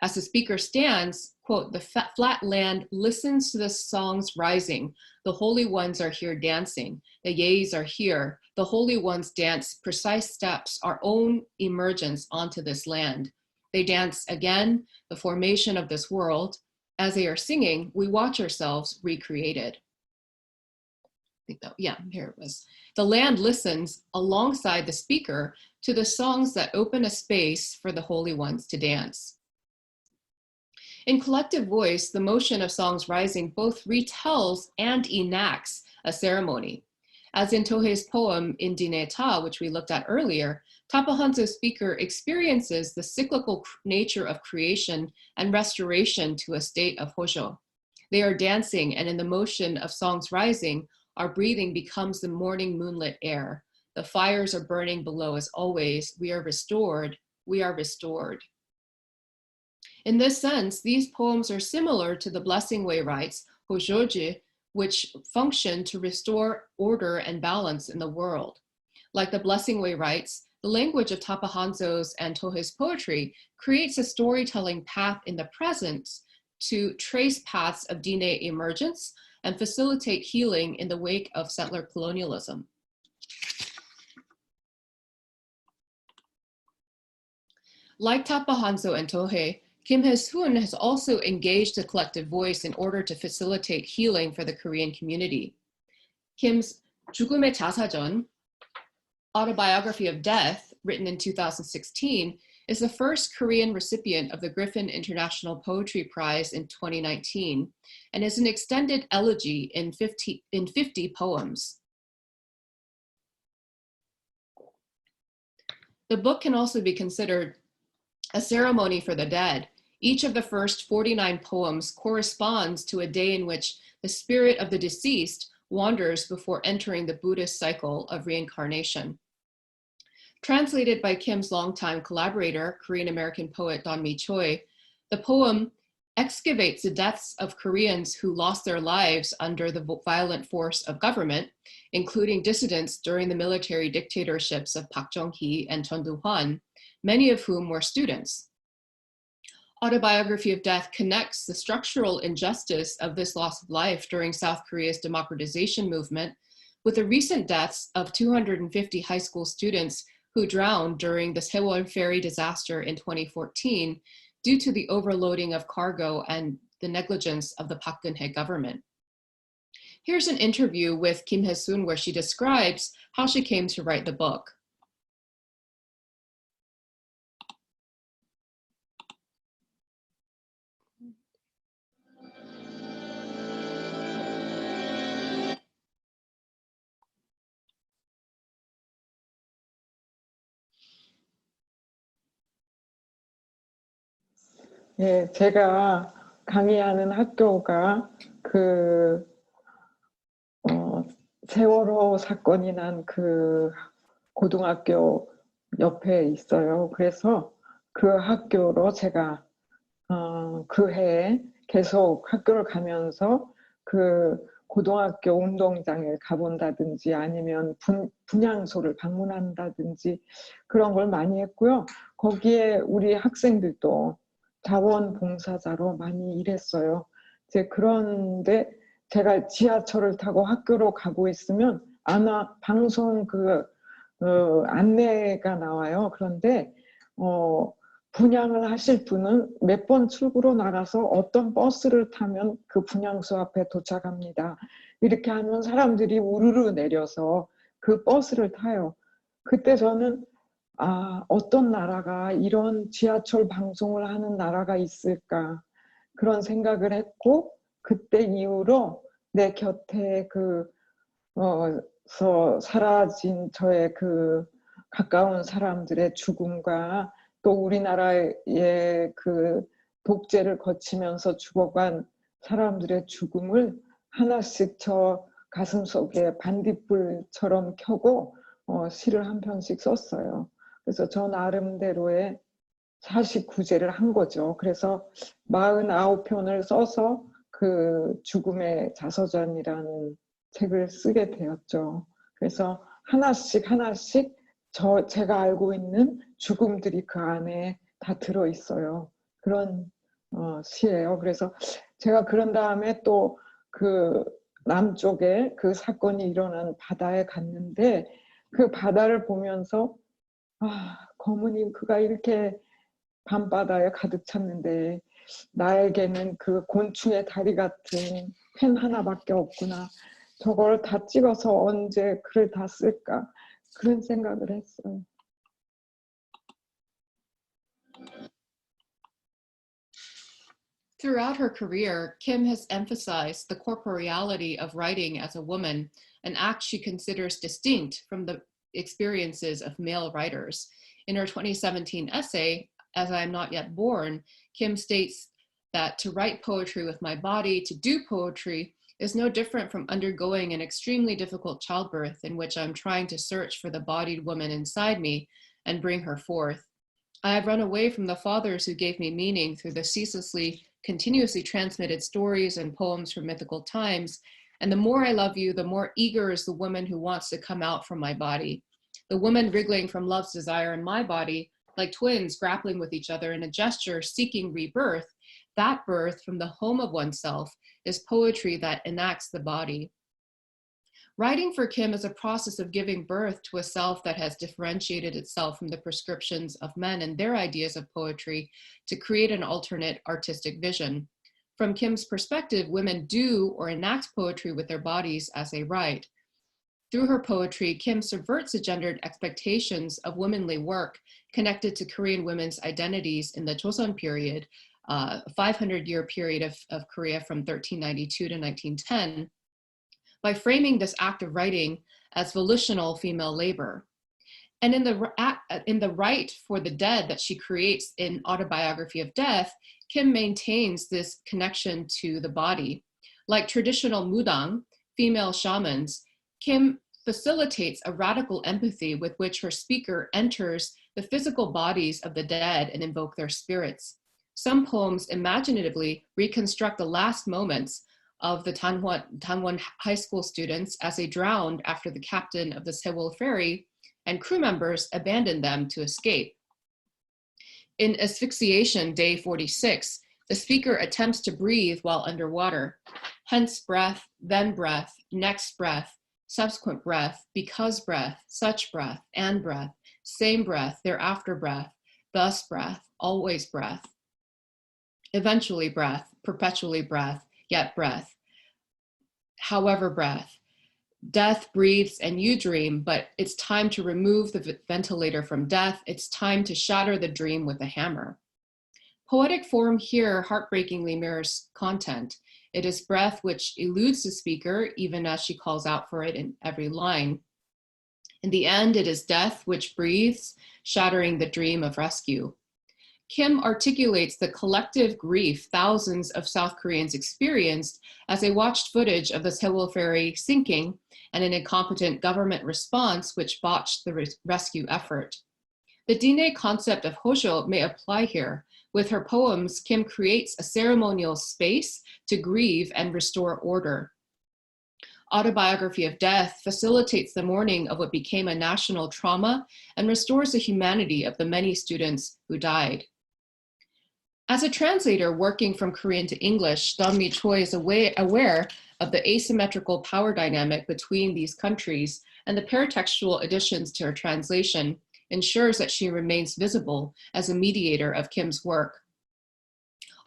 As the speaker stands, quote, "The flat land listens to the songs rising. The holy ones are here dancing. The AIIS are here. The holy ones dance precise steps, our own emergence onto this land. They dance again, the formation of this world. As they are singing, we watch ourselves recreated." Yeah, here it was. The land listens alongside the speaker to the songs that open a space for the holy ones to dance. In collective voice, the motion of Songs Rising both retells and enacts a ceremony. As in Tohe's poem Indine Ta, which we looked at earlier, Tapahanzo's speaker experiences the cyclical nature of creation and restoration to a state of Hojo. They are dancing, and in the motion of Songs Rising, our breathing becomes the morning moonlit air. The fires are burning below as always. We are restored. We are restored. In this sense, these poems are similar to the Blessing Way rites, Hojoji, which function to restore order and balance in the world. Like the Blessing Way rites, the language of Tapahanzo's and Tohe's poetry creates a storytelling path in the present to trace paths of Diné emergence and facilitate healing in the wake of settler colonialism. Like Tapahanzo and Tohe, Kim Hae-soon has also engaged the collective voice in order to facilitate healing for the Korean community. Kim's 죽음의 자사전, Autobiography of Death, written in 2016, is the first Korean recipient of the Griffin International Poetry Prize in 2019, and is an extended elegy in 50 poems. The book can also be considered a ceremony for the dead. Each of the first 49 poems corresponds to a day in which the spirit of the deceased wanders before entering the Buddhist cycle of reincarnation. Translated by Kim's longtime collaborator, Korean-American poet Don-mi Choi, the poem excavates the deaths of Koreans who lost their lives under the violent force of government, including dissidents during the military dictatorships of Park Chung-hee and Chun Doo-hwan, many of whom were students. Autobiography of Death connects the structural injustice of this loss of life during South Korea's democratization movement with the recent deaths of 250 high school students who drowned during the Sewol ferry disaster in 2014 due to the overloading of cargo and the negligence of the Park Geun-hye government. Here's an interview with Kim Hae-soon where she describes how she came to write the book. 예, 제가 강의하는 학교가 세월호 사건이 난 그 고등학교 옆에 있어요. 그래서 그 학교로 제가 그 해에 계속 학교를 가면서 그 고등학교 운동장에 가본다든지 아니면 분향소를 방문한다든지 그런 걸 많이 했고요. 거기에 우리 학생들도 자원봉사자로 많이 일했어요. 그런데 제가 지하철을 타고 학교로 가고 있으면 방송 안내가 나와요. 그런데 분향을 하실 분은 몇 번 출구로 나가서 어떤 버스를 타면 그 분향소 앞에 도착합니다. 이렇게 하면 사람들이 우르르 내려서 그 버스를 타요. 그때 저는 어떤 나라가 이런 지하철 방송을 하는 나라가 있을까 그런 생각을 했고 그때 이후로 내 곁에 사라진 저의 그 가까운 사람들의 죽음과 또 우리나라의 그 독재를 거치면서 죽어간 사람들의 죽음을 하나씩 저 가슴속에 반딧불처럼 켜고 시를 한 편씩 썼어요. 그래서 저 나름대로의 49제를 한 거죠. 그래서 49편을 써서 그 죽음의 자서전이라는 책을 쓰게 되었죠. 그래서 하나씩 제가 알고 있는 죽음들이 그 안에 다 들어있어요. 그런 시예요. 그래서 제가 그런 다음에 또 그 남쪽에 그 사건이 일어난 바다에 갔는데 그 바다를 보면서 검은 잉크가 이렇게 밤바다에 가득 찼는데 나에게는 그 곤충의 다리 같은 펜 하나밖에 없구나. 저걸 다 찍어서 언제 글을 다 쓸까? 그런 생각을 했어요. Throughout her career, Kim has emphasized the corporeality of writing as a woman, an act she considers distinct from the experiences of male writers. In her 2017 essay, As I Am Not Yet Born, Kim states that to write poetry with my body, to do poetry, is no different from undergoing an extremely difficult childbirth in which I'm trying to search for the bodied woman inside me and bring her forth. I have run away from the fathers who gave me meaning through the continuously transmitted stories and poems from mythical times, and the more I love you, the more eager is the woman who wants to come out from my body. The woman wriggling from love's desire in my body, like twins grappling with each other in a gesture seeking rebirth, that birth from the home of oneself is poetry that enacts the body. Writing for Kim is a process of giving birth to a self that has differentiated itself from the prescriptions of men and their ideas of poetry to create an alternate artistic vision. From Kim's perspective, women do or enact poetry with their bodies as they write. Through her poetry, Kim subverts the gendered expectations of womanly work connected to Korean women's identities in the Joseon period, a 500-year period of Korea from 1392 to 1910, by framing this act of writing as volitional female labor. And in the Right for the Dead that she creates in Autobiography of Death, Kim maintains this connection to the body. Like traditional mudang, female shamans, Kim facilitates a radical empathy with which her speaker enters the physical bodies of the dead and invoke their spirits. Some poems imaginatively reconstruct the last moments of the Tangwon high school students as they drowned after the captain of the Sewol ferry and crew members abandoned them to escape. In Asphyxiation, Day 46, the speaker attempts to breathe while underwater. Hence breath, then breath, next breath, subsequent breath, because breath, such breath, and breath, same breath, thereafter breath, thus breath, always breath, eventually breath, perpetually breath, yet breath, however breath. Death breathes and you dream, but it's time to remove the ventilator from death. It's time to shatter the dream with a hammer. Poetic form here heartbreakingly mirrors content. It is breath which eludes the speaker, even as she calls out for it in every line. In the end, it is death which breathes, shattering the dream of rescue. Kim articulates the collective grief thousands of South Koreans experienced as they watched footage of the Sewol ferry sinking and an incompetent government response which botched the rescue effort. The Diné concept of hojo may apply here. With her poems, Kim creates a ceremonial space to grieve and restore order. Autobiography of Death facilitates the mourning of what became a national trauma and restores the humanity of the many students who died. As a translator working from Korean to English, Dong-mi Choi is aware of the asymmetrical power dynamic between these countries, and the paratextual additions to her translation ensures that she remains visible as a mediator of Kim's work.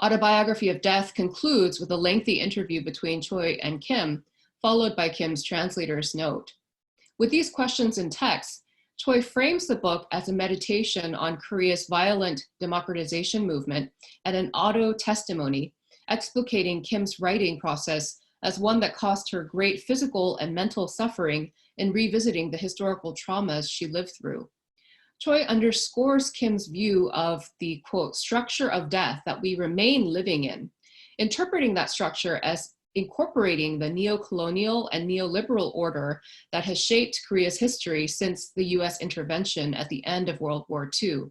Autobiography of Death concludes with a lengthy interview between Choi and Kim, followed by Kim's translator's note. With these questions in text, Choi frames the book as a meditation on Korea's violent democratization movement and an auto-testimony explicating Kim's writing process as one that caused her great physical and mental suffering in revisiting the historical traumas she lived through. Choi underscores Kim's view of the, quote, structure of death that we remain living in, interpreting that structure as incorporating the neo-colonial and neoliberal order that has shaped Korea's history since the US intervention at the end of World War II.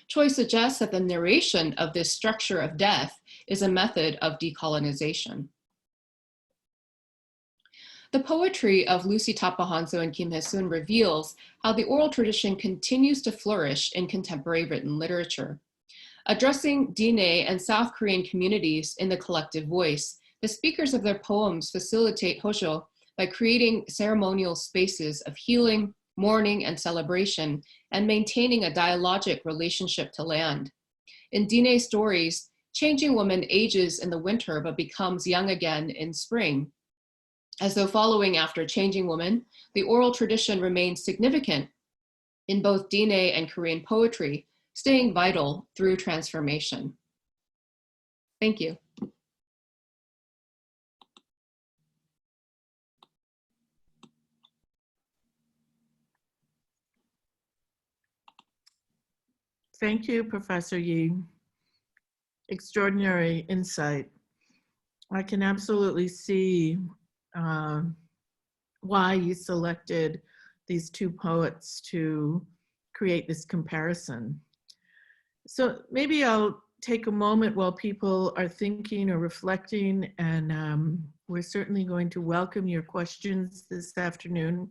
Choi suggests that the narration of this structure of death is a method of decolonization. The poetry of Lucy Tapahanso and Kim Hae-sun reveals how the oral tradition continues to flourish in contemporary written literature. Addressing Diné and South Korean communities in the collective voice, the speakers of their poems facilitate Hojo by creating ceremonial spaces of healing, mourning, and celebration, and maintaining a dialogic relationship to land. In Diné's stories, changing woman ages in the winter but becomes young again in spring. As though following after changing woman, the oral tradition remains significant in both Diné and Korean poetry, staying vital through transformation. Thank you. Thank you, Professor Yi. Extraordinary insight. I can absolutely see why you selected these two poets to create this comparison. So maybe I'll take a moment while people are thinking or reflecting, and we're certainly going to welcome your questions this afternoon.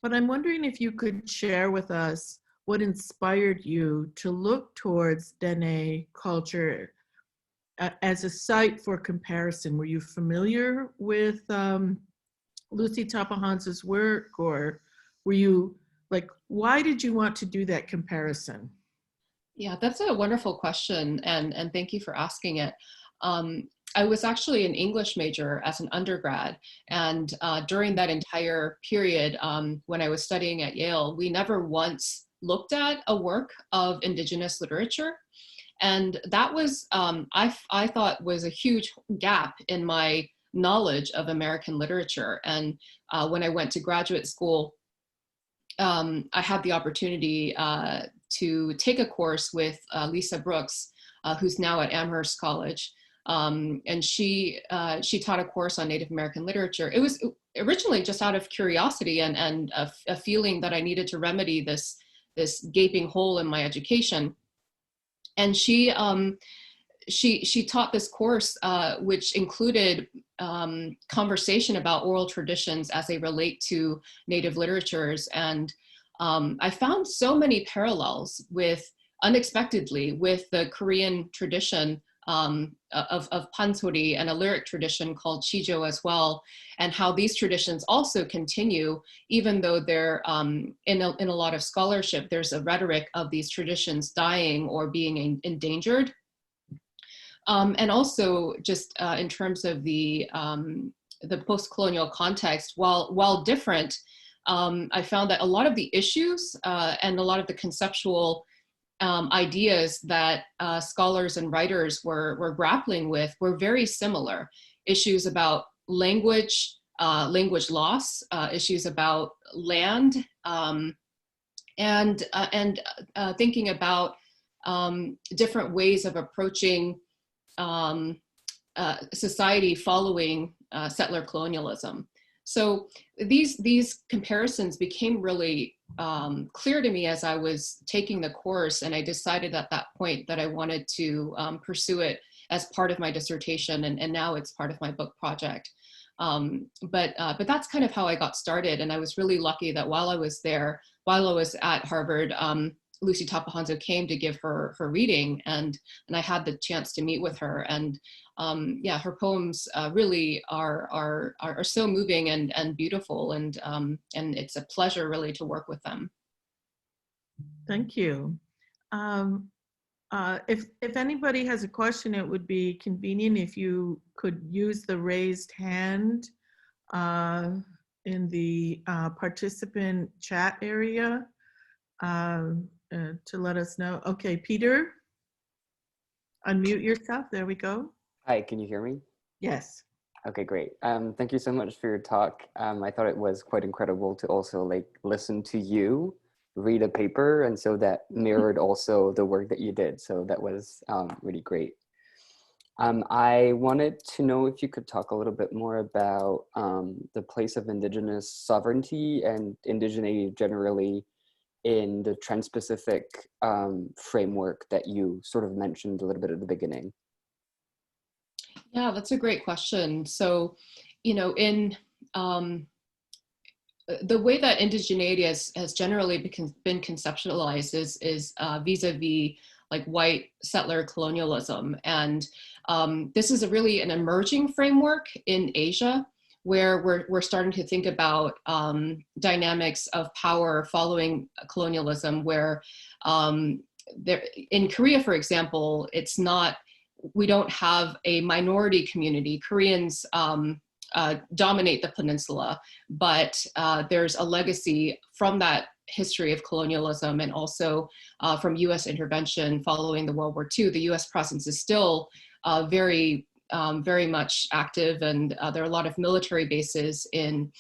But I'm wondering if you could share with us what inspired you to look towards Dene culture as a site for comparison. Were you familiar with Lucy Tapahanso's work, or were you like, why did you want to do that comparison? Yeah, that's a wonderful question, and thank you for asking it. I was actually an English major as an undergrad, and during that entire period when I was studying at Yale, we never once looked at a work of Indigenous literature. And that was, I thought, was a huge gap in my knowledge of American literature. And when I went to graduate school, I had the opportunity to take a course with Lisa Brooks, who's now at Amherst College. And she taught a course on Native American literature. It was originally just out of curiosity and a feeling that I needed to remedy this gaping hole in my education. And she taught this course, which included conversation about oral traditions as they relate to Native literatures. And I found so many parallels unexpectedly, with the Korean tradition of pansori and a lyric tradition called chijo as well, and how these traditions also continue, even though they're in a lot of scholarship, there's a rhetoric of these traditions dying or being endangered. And also just in terms of the post-colonial context, while different, I found that a lot of the issues and a lot of the conceptual ideas that scholars and writers were grappling with were very similar. Issues about language, language loss, issues about land, and thinking about different ways of approaching society following settler colonialism. So these comparisons became really clear to me as I was taking the course, and I decided at that point that I wanted to pursue it as part of my dissertation, and now it's part of my book project. But that's kind of how I got started, and I was really lucky that while I was at Harvard, Lucy Tapahanso came to give her reading, and I had the chance to meet with her, and yeah, her poems really are so moving and beautiful, and it's a pleasure really to work with them. Thank you. If anybody has a question, it would be convenient if you could use the raised hand in the participant chat area to let us know. Okay, Peter. Unmute yourself. There we go. Hi, can you hear me? Yes. Okay, great. Thank you so much for your talk. I thought it was quite incredible to also like listen to you read a paper, and so that mirrored also the work that you did. So that was really great. I wanted to know if you could talk a little bit more about the place of Indigenous sovereignty and indigeneity generally in the Trans-Pacific framework that you sort of mentioned a little bit at the beginning. Yeah, that's a great question. So, you know, in the way that indigeneity has generally been conceptualized is vis-a-vis like white settler colonialism. And this is really an emerging framework in Asia, where we're starting to think about dynamics of power following colonialism, where in Korea, for example, it's not, we don't have a minority community. Koreans dominate the peninsula, but there's a legacy from that history of colonialism, and also from US intervention following the World War II. The US presence is still very much active, and there are a lot of military bases in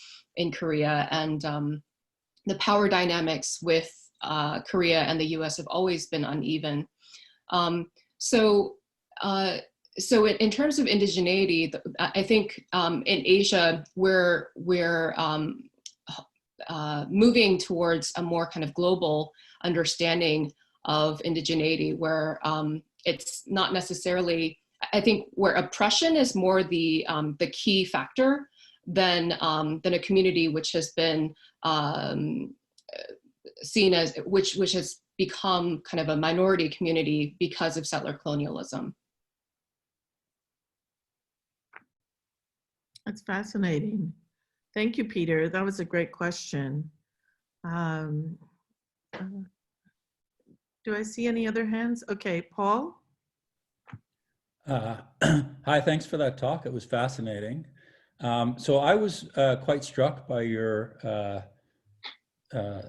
Korea, and the power dynamics with Korea and the US have always been uneven. So in terms of indigeneity, I think in Asia, we're moving towards a more kind of global understanding of indigeneity, where it's not necessarily, I think, where oppression is more the key factor than a community which has been seen as, which has become kind of a minority community because of settler colonialism. That's fascinating. Thank you, Peter. That was a great question. Do I see any other hands? Okay, Paul? Hi, thanks for that talk. It was fascinating. So I was quite struck by your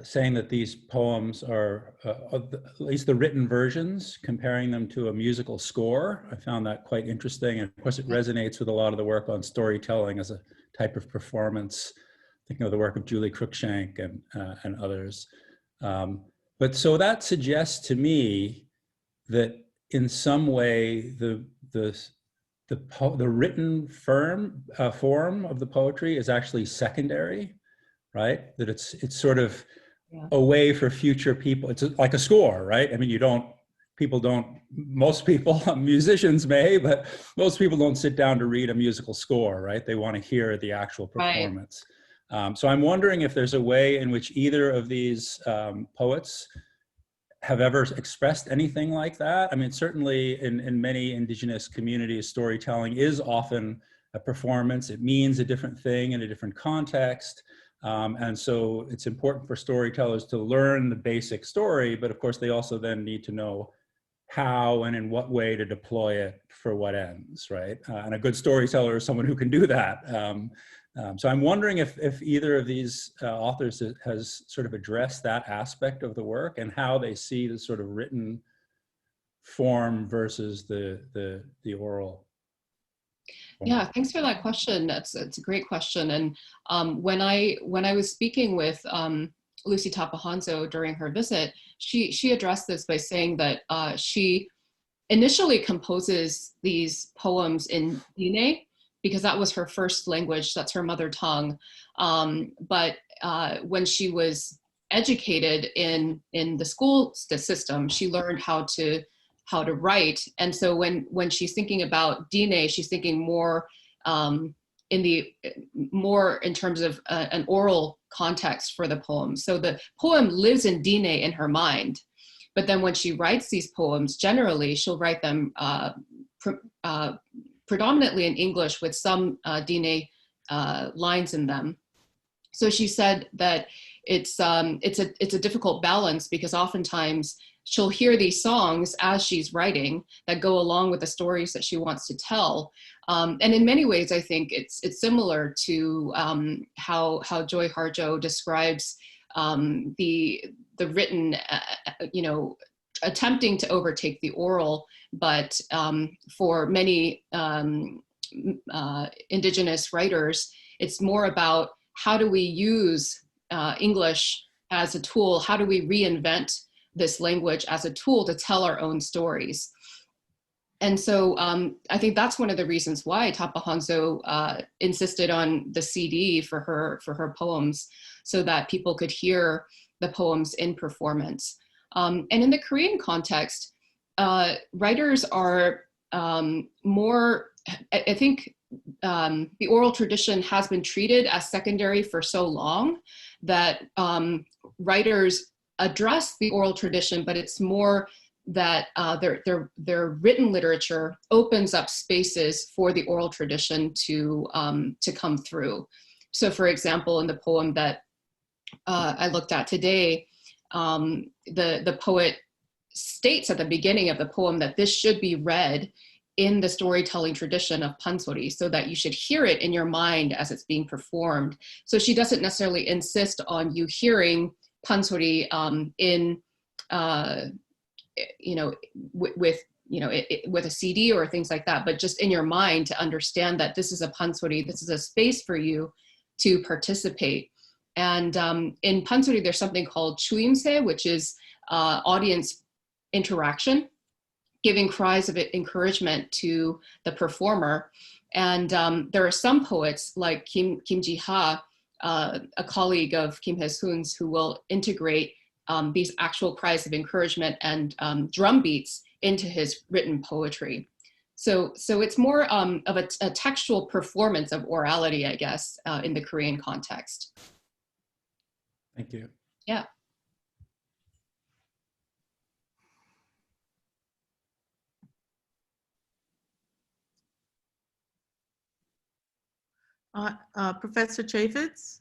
saying that these poems are, at least the written versions, comparing them to a musical score. I found that quite interesting. And of course, it resonates with a lot of the work on storytelling as a type of performance, thinking of the work of Julie Cruikshank and others. But so that suggests to me that in some way, the written form of the poetry is actually secondary, right? That it's sort of a way for future people. It's like a score, right? I mean, most people, musicians may, but most people don't sit down to read a musical score, right? They want to hear the actual performance. Right. So I'm wondering if there's a way in which either of these poets have ever expressed anything like that. I mean, certainly in many indigenous communities, storytelling is often a performance. It means a different thing in a different context. And so it's important for storytellers to learn the basic story, but of course they also then need to know how and in what way to deploy it for what ends, right? And a good storyteller is someone who can do that. So I'm wondering if either of these authors has sort of addressed that aspect of the work and how they see the sort of written form versus the oral. Yeah, thanks for that question. It's a great question. And when I was speaking with Lucy Tapahanzo during her visit, she addressed this by saying that she initially composes these poems in Diné, because that was her first language, that's her mother tongue. But when she was educated in the school system, she learned how to write. And so when she's thinking about Diné, she's thinking more in terms of an oral context for the poem. So the poem lives in Diné in her mind, but then when she writes these poems, generally she'll write them predominantly in English with some Diné lines in them. So she said that it's a difficult balance, because oftentimes she'll hear these songs as she's writing that go along with the stories that she wants to tell. And in many ways, I think it's similar to how Joy Harjo describes the written, attempting to overtake the oral, but for many Indigenous writers, it's more about how do we use English as a tool? How do we reinvent this language as a tool to tell our own stories? And so I think that's one of the reasons why Tapahanzo insisted on the CD for her poems, so that people could hear the poems in performance. And in the Korean context, writers are more, I think the oral tradition has been treated as secondary for so long that writers address the oral tradition, but it's more that their written literature opens up spaces for the oral tradition to come through. So for example, in the poem that I looked at today, the poet states at the beginning of the poem that this should be read in the storytelling tradition of pansori, so that you should hear it in your mind as it's being performed. So she doesn't necessarily insist on you hearing pansori with a CD or things like that, but just in your mind to understand that this is a pansori, this is a space for you to participate. And in pansori, there's something called chuimse, which is audience interaction, giving cries of encouragement to the performer. And there are some poets like Kim Ji-ha, a colleague of Kim Hae-soon's, who will integrate these actual cries of encouragement and drum beats into his written poetry. So it's more of a textual performance of orality, I guess, in the Korean context. Thank you. Yeah. Professor Chaffetz?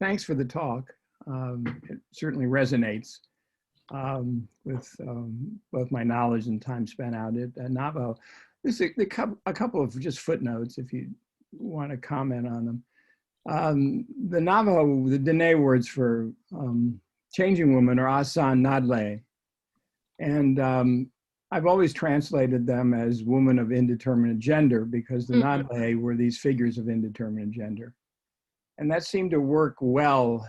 Thanks for the talk. It certainly resonates with both my knowledge and time spent out at Navajo. There's a couple of just footnotes if you want to comment on them. The Navajo, the Dene words for changing woman are asan nadle. And I've always translated them as woman of indeterminate gender, because the nadle were these figures of indeterminate gender. And that seemed to work well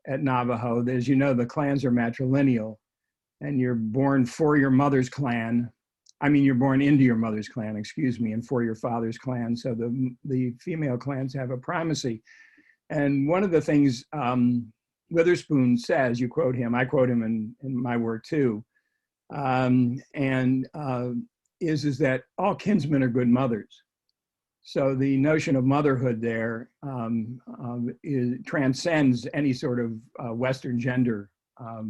at Navajo. As you know, the clans are matrilineal, and you're born for your mother's clan. I mean, you're born into your mother's clan, excuse me, and for your father's clan. So the female clans have a primacy. And one of the things Witherspoon says, you quote him, I quote him in my work too, is that all kinsmen are good mothers. So the notion of motherhood there transcends any sort of Western gender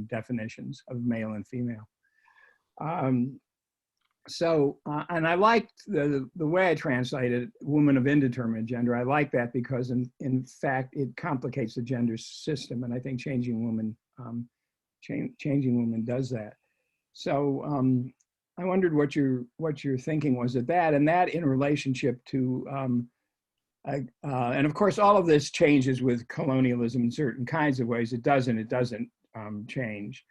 definitions of male and female. And I liked the way I translated woman of indeterminate gender. I like that because in fact, it complicates the gender system. And I think Changing Woman does that. So I wondered what your thinking was at that, and that in relationship to, and of course, all of this changes with colonialism in certain kinds of ways. It doesn't change.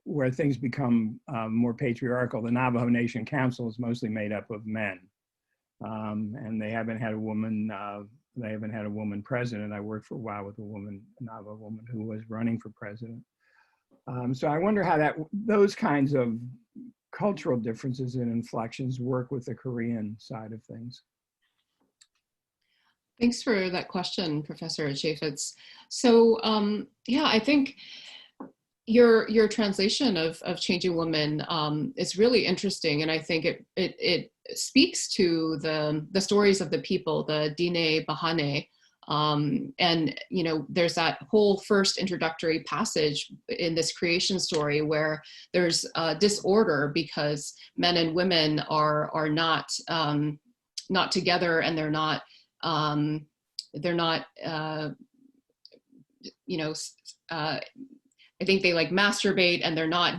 Where things become more patriarchal. The Navajo Nation Council is mostly made up of men, and they haven't had a woman. They haven't had a woman president. I worked for a while with a Navajo woman who was running for president. So I wonder how those kinds of cultural differences and inflections work with the Korean side of things. Thanks for that question, Professor Chaffetz. So yeah, I think your translation of Changing Woman is really interesting, and I think it speaks to the stories of the people, the Dine Bahane, and there's that whole first introductory passage in this creation story where there's disorder because men and women are not together, and they're not I think they like masturbate, and they're not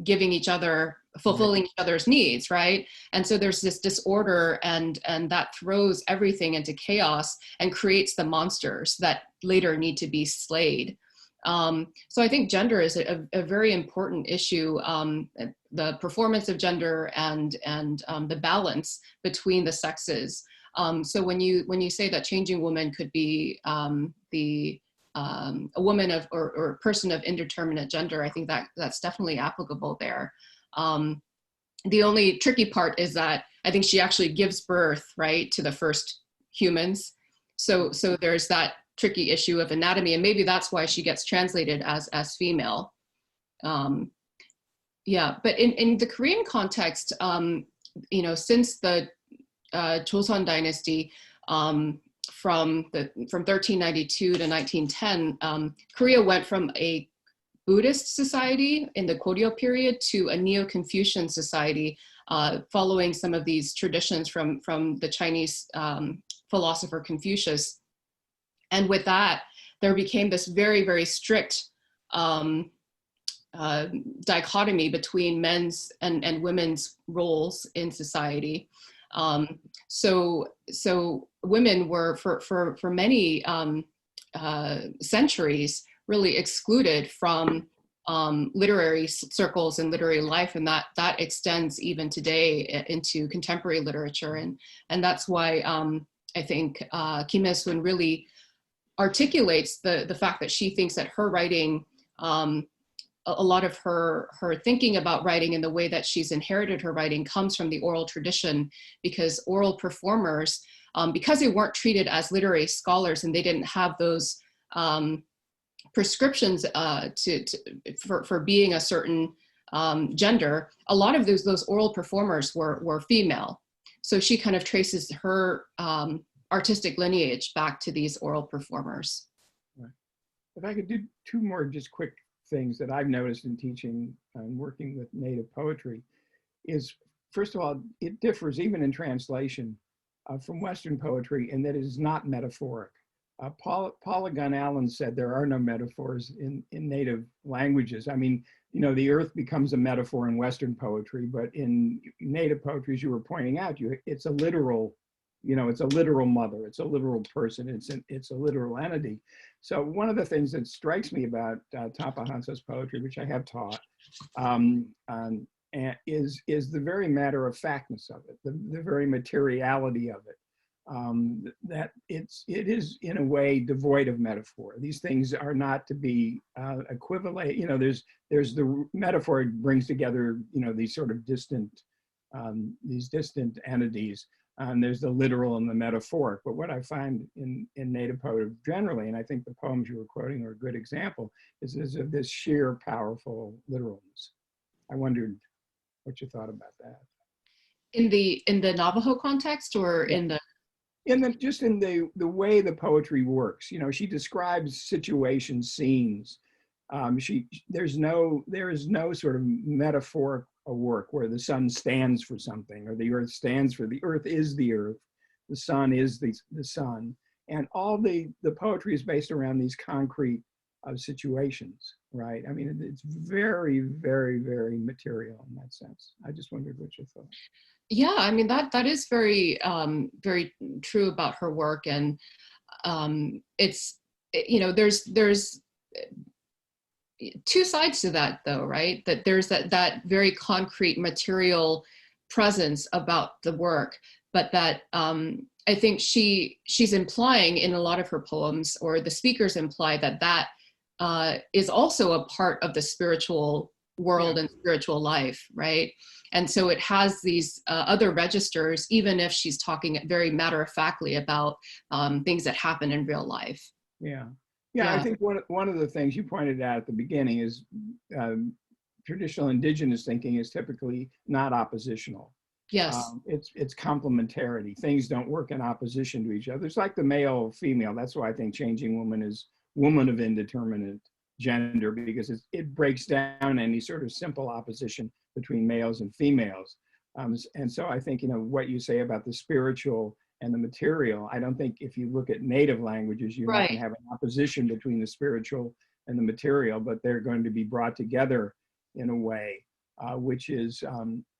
giving each other fulfilling each other's needs, right? And so there's this disorder, and that throws everything into chaos and creates the monsters that later need to be slayed. So I think gender is a very important issue, the performance of gender and the balance between the sexes. So when you say that changing woman could be a woman of or a person of indeterminate gender, I think that's definitely applicable there. The only tricky part is that I think she actually gives birth, right, to the first humans. So there's that tricky issue of anatomy, and maybe that's why she gets translated as female. Yeah, but in the Korean context, since the Joseon dynasty, from 1392 to 1910, Korea went from a Buddhist society in the Goryeo period to a Neo-Confucian society, following some of these traditions from the Chinese philosopher Confucius. And with that, there became this very, very strict dichotomy between men's and women's roles in society. So women were for many centuries really excluded from literary circles and literary life, and that extends even today into contemporary literature, and that's why I think Kim Hye-sun really articulates the fact that she thinks that her writing, a lot of her thinking about writing and the way that she's inherited her writing comes from the oral tradition, because oral performers, because they weren't treated as literary scholars and they didn't have those prescriptions for being a certain gender, a lot of those oral performers were female. So she kind of traces her artistic lineage back to these oral performers. Right. If I could do two more just quick things that I've noticed in teaching and working with Native poetry is, first of all, it differs even in translation from Western poetry in that it is not metaphoric. Paula Gunn Allen said there are no metaphors in Native languages. I mean, the earth becomes a metaphor in Western poetry, but in Native poetry, as you were pointing out, it's a literal, it's a literal mother, it's a literal person, it's a literal entity. So one of the things that strikes me about Tapa Hansa's poetry, which I have taught, is the very matter of factness of it, the very materiality of it. That it is in a way devoid of metaphor. These things are not to be equivalent. There's the metaphor brings together these sort of distant entities, and there's the literal and the metaphoric. But what I find in Native poetry generally, and I think the poems you were quoting are a good example, is of this sheer powerful literalness. I wondered what you thought about that. In the Navajo context, or in the just in the way the poetry works, she describes situations, scenes. There is no sort of metaphoric work where the sun stands for something or the earth stands for the earth is the earth, the sun is the sun, and all the poetry is based around these concrete situations, right? I mean, it's very, very, very material in that sense. I just wondered what you thought. Yeah, I mean, that is very, very true about her work. And it's, there's two sides to that though, right? That there's that very concrete material presence about the work, but that I think she's implying in a lot of her poems, or the speakers imply that is also a part of the spiritual world and spiritual life, right? And so it has these other registers, even if she's talking very matter-of-factly about things that happen in real life. Yeah. I think one of the things you pointed out at the beginning is traditional indigenous thinking is typically not oppositional. Yes. It's complementarity. Things don't work in opposition to each other. It's like the male female. That's why I think changing woman is woman of indeterminate gender, because it breaks down any sort of simple opposition between males and females. And so I think, what you say about the spiritual and the material, I don't think if you look at Native languages, you're not going to have an opposition between the spiritual and the material, but they're going to be brought together in a way which is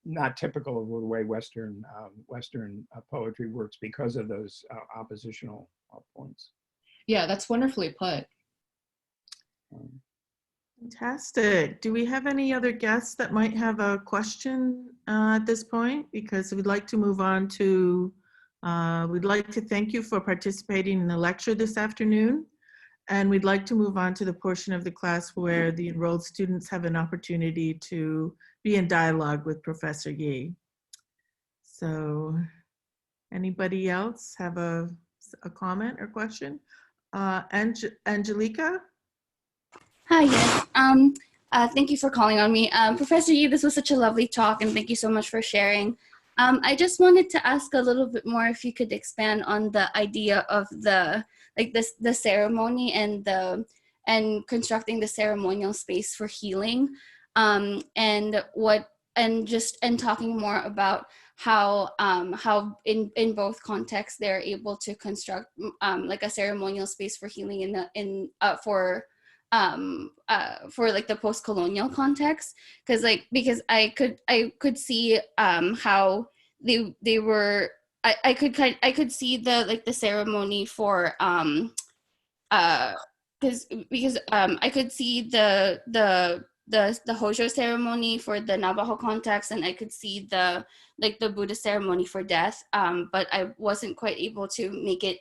not typical of the way Western poetry works because of those oppositional points. Yeah, that's wonderfully put. Fantastic. Do we have any other guests that might have a question at this point? Because we'd like to move on to, we'd like to thank you for participating in the lecture this afternoon. And we'd like to move on to the portion of the class where the enrolled students have an opportunity to be in dialogue with Professor Yee. So anybody else have a comment or question? Angelica? Hi, yes. Thank you for calling on me. Professor Yee, this was such a lovely talk, and thank you so much for sharing. I just wanted to ask a little bit more if you could expand on the idea of the ceremony and constructing the ceremonial space for healing, and talking more about how in both contexts they're able to construct like a ceremonial space for healing for like the post-colonial context, because I could see how they were I could see the ceremony for because I could see the Hojo ceremony for the Navajo context, and I could see the Buddhist ceremony for death, but I wasn't quite able to make it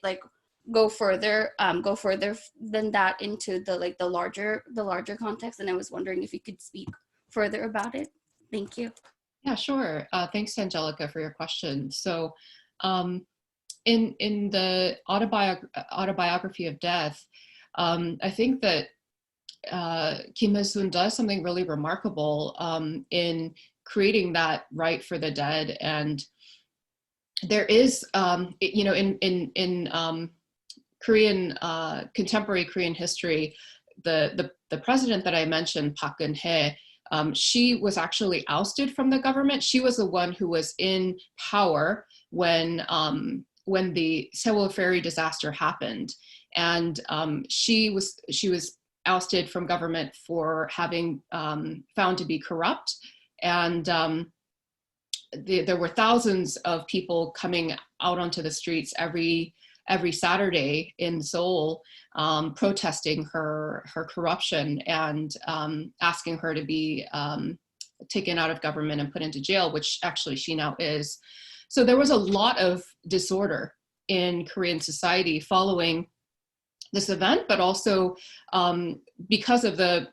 go further than that into the larger context. And I was wondering if you could speak further about it. Thank you. Yeah, sure. Thanks, Angelica, for your question. So in the autobiography of death, I think that Kim Il-sung does something really remarkable in creating that right for the dead. And there is, in Korean, contemporary Korean history, the president that I mentioned, Park Geun-hye, she was actually ousted from the government. She was the one who was in power when the Sewol ferry disaster happened, and she was ousted from government for having found to be corrupt, and there were thousands of people coming out onto the streets every Saturday in Seoul, protesting her corruption and asking her to be taken out of government and put into jail, which actually she now is. So there was a lot of disorder in Korean society following this event, but also because of the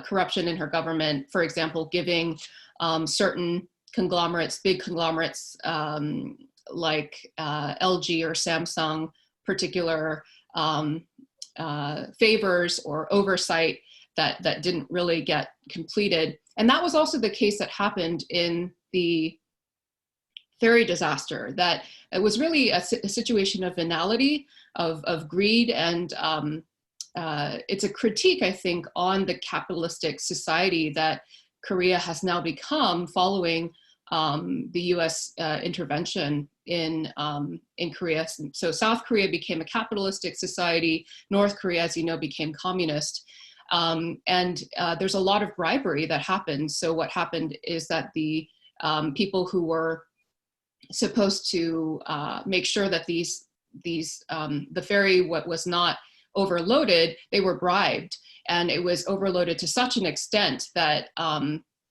corruption in her government, for example, giving certain conglomerates, big conglomerates, like LG or Samsung, particular favors or oversight that didn't really get completed. And that was also the case that happened in the ferry disaster, that it was really a situation of venality, of greed, and it's a critique, I think, on the capitalistic society that Korea has now become following the US intervention in Korea. So South Korea became a capitalistic society. North Korea, as you know, became communist. And there's a lot of bribery that happened. So what happened is that the people who were supposed to make sure that the ferry was not overloaded, they were bribed. And it was overloaded to such an extent that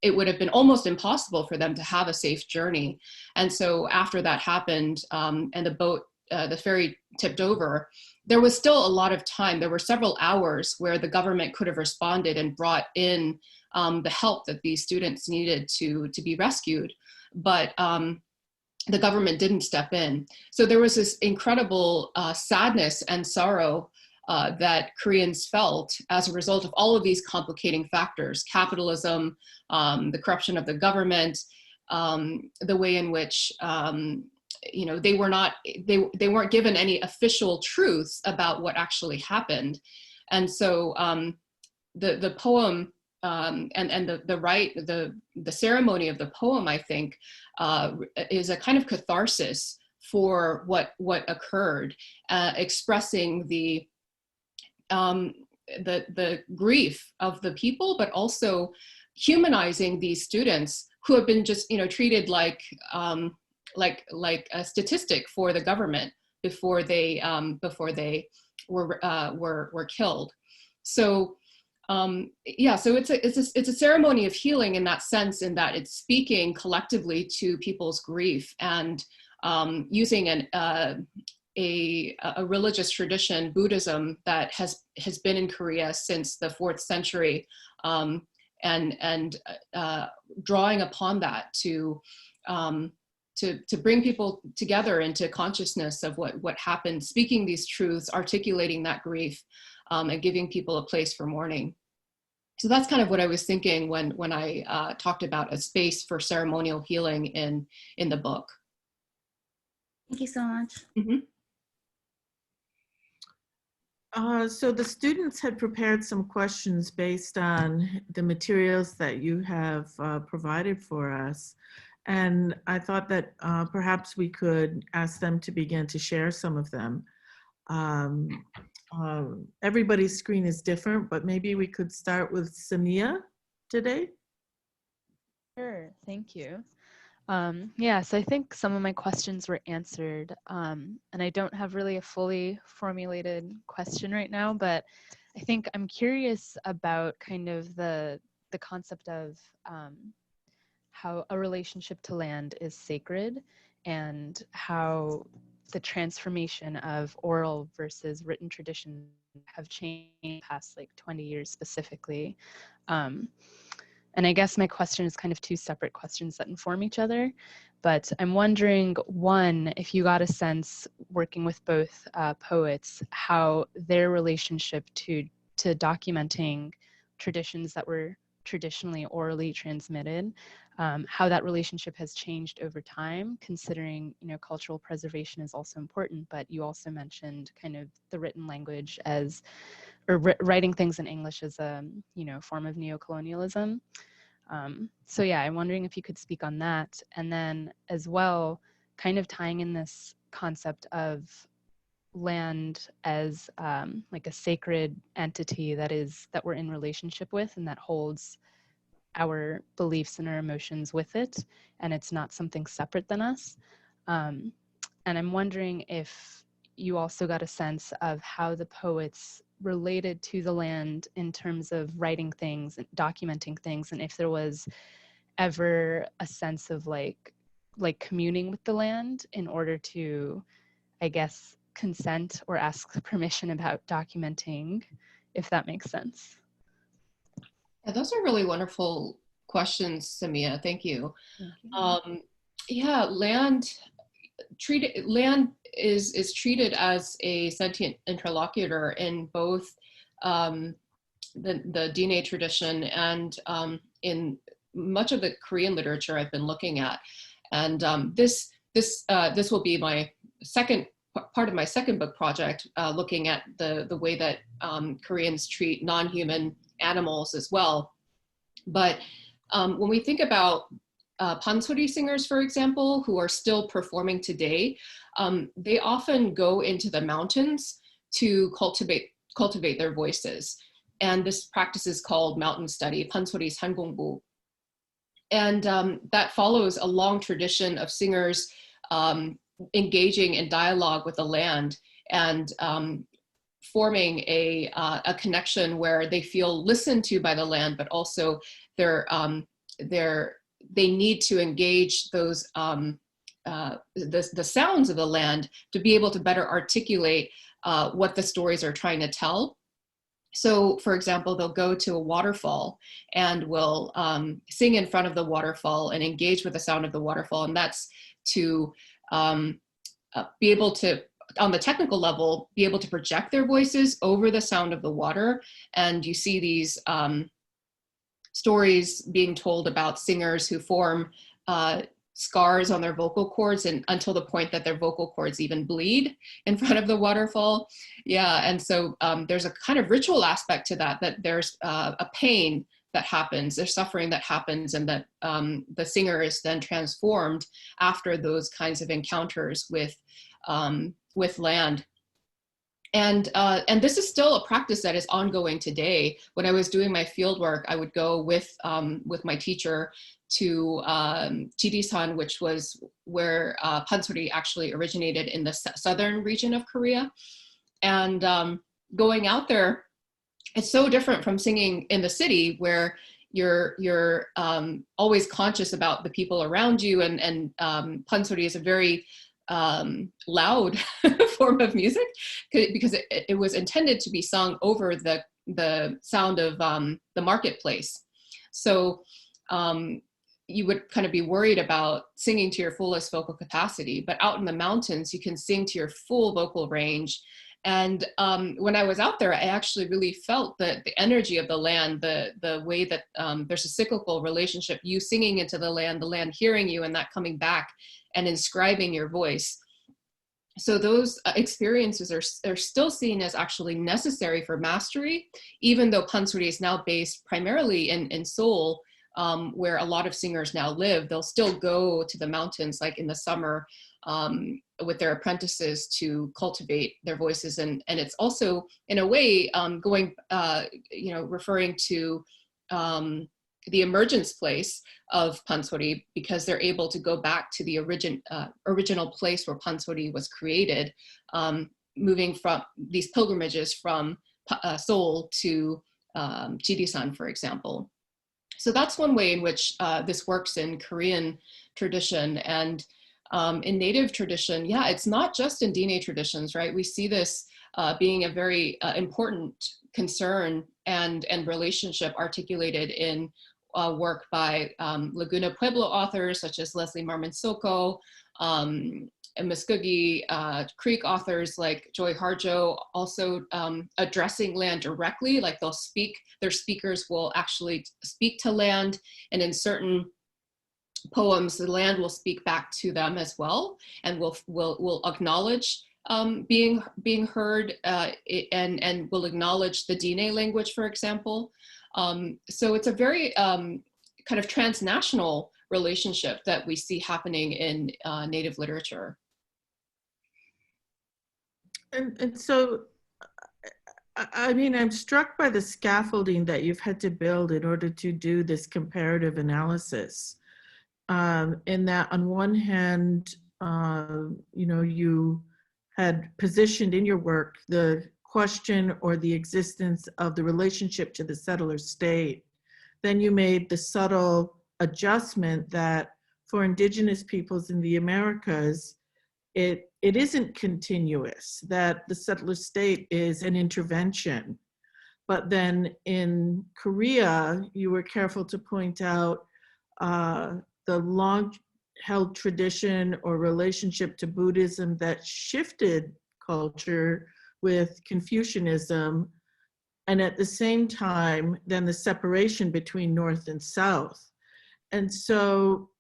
it would have been almost impossible for them to have a safe journey. And so after that happened, and the ferry tipped over, there was still a lot of time. There were several hours where the government could have responded and brought in the help that these students needed to be rescued. But the government didn't step in. So there was this incredible sadness and sorrow that Koreans felt as a result of all of these complicating factors: capitalism, the corruption of the government, the way in which they weren't given any official truths about what actually happened. And so the poem and the ceremony of the poem, I think, is a kind of catharsis for what occurred, expressing the grief of the people, but also, humanizing these students who have been just, treated like a statistic for the government before they were killed. So yeah, so it's a ceremony of healing in that sense, in that it's speaking collectively to people's grief and using a religious tradition, Buddhism, that has been in Korea since the 4th century, and drawing upon that to bring people together into consciousness of what happened, speaking these truths, articulating that grief, and giving people a place for mourning. So that's kind of what I was thinking when I talked about a space for ceremonial healing in the book. Thank you so much. Mm-hmm. So the students had prepared some questions based on the materials that you have provided for us. And I thought that perhaps we could ask them to begin to share some of them. Everybody's screen is different, but maybe we could start with Samia today. Sure, thank you. Yeah, so I think some of my questions were answered, and I don't have really a fully formulated question right now, but I think I'm curious about kind of the concept of how a relationship to land is sacred, and how the transformation of oral versus written tradition have changed in the past like 20 years specifically. And I guess my question is kind of two separate questions that inform each other, but I'm wondering, one, if you got a sense working with both poets, how their relationship to documenting traditions that were traditionally orally transmitted, how that relationship has changed over time, considering, cultural preservation is also important, but you also mentioned kind of the written language as, or writing things in English as a, form of neocolonialism. So yeah, I'm wondering if you could speak on that. And then as well, kind of tying in this concept of land as like a sacred entity that we're in relationship with and that holds our beliefs and our emotions with it, and it's not something separate than us. And I'm wondering if you also got a sense of how the poets related to the land in terms of writing things and documenting things, and if there was ever a sense of like communing with the land in order to, I guess, consent or ask permission about documenting, if that makes sense. Yeah, those are really wonderful questions, Samia. Thank you. Yeah, land is treated as a sentient interlocutor in both the Diné tradition and in much of the Korean literature I've been looking at. And this will be my part of my second book project, looking at the way that Koreans treat non-human animals as well. But when we think about pansori singers, for example, who are still performing today, they often go into the mountains to cultivate their voices. And this practice is called mountain study, pansori sangonbu. And that follows a long tradition of singers engaging in dialogue with the land and forming a connection where they feel listened to by the land, but also they need to engage those the sounds of the land to be able to better articulate what the stories are trying to tell. So, for example, they'll go to a waterfall and will sing in front of the waterfall and engage with the sound of the waterfall, and that's to be able to, on the technical level, be able to project their voices over the sound of the water. And you see these stories being told about singers who form scars on their vocal cords and until the point that their vocal cords even bleed in front of the waterfall. Yeah, and so there's a kind of ritual aspect to that there's a pain that happens, there's suffering that happens, and that the singer is then transformed after those kinds of encounters with land. And this is still a practice that is ongoing today. When I was doing my field work, I would go with my teacher to Jidisan, which was where pansori actually originated in the southern region of Korea. And going out there, it's so different from singing in the city, where you're always conscious about the people around you, and pansori is a very loud form of music, because it was intended to be sung over the sound of the marketplace. So you would kind of be worried about singing to your fullest vocal capacity, but out in the mountains, you can sing to your full vocal range. And when I was out there, I actually really felt the energy of the land, the way that there's a cyclical relationship, you singing into the land hearing you, and that coming back and inscribing your voice. So those experiences are still seen as actually necessary for mastery, even though pansori is now based primarily in Seoul, where a lot of singers now live. They'll still go to the mountains, like in the summer, with their apprentices to cultivate their voices. And it's also, in a way, going, referring to the emergence place of pansori, because they're able to go back to the original place where pansori was created, moving from these pilgrimages from Seoul to Jidisan, for example. So that's one way in which this works in Korean tradition. And in Native tradition, yeah, it's not just in Diné traditions, right? We see this being a very important concern and relationship articulated in work by Laguna Pueblo authors such as Leslie Marmon Soko, and Muskogee Creek authors like Joy Harjo, also addressing land directly, like their speakers will actually speak to land, and in certain poems, the land will speak back to them as well, and will acknowledge being heard, and will acknowledge the Diné language, for example. So it's a very kind of transnational relationship that we see happening in Native literature. And so, I mean, I'm struck by the scaffolding that you've had to build in order to do this comparative analysis. In that, on one hand, you had positioned in your work the question or the existence of the relationship to the settler state. Then you made the subtle adjustment that for Indigenous peoples in the Americas, it isn't continuous, that the settler state is an intervention. But then in Korea, you were careful to point out the long-held tradition or relationship to Buddhism that shifted culture with Confucianism, and at the same time, then the separation between North and South. And so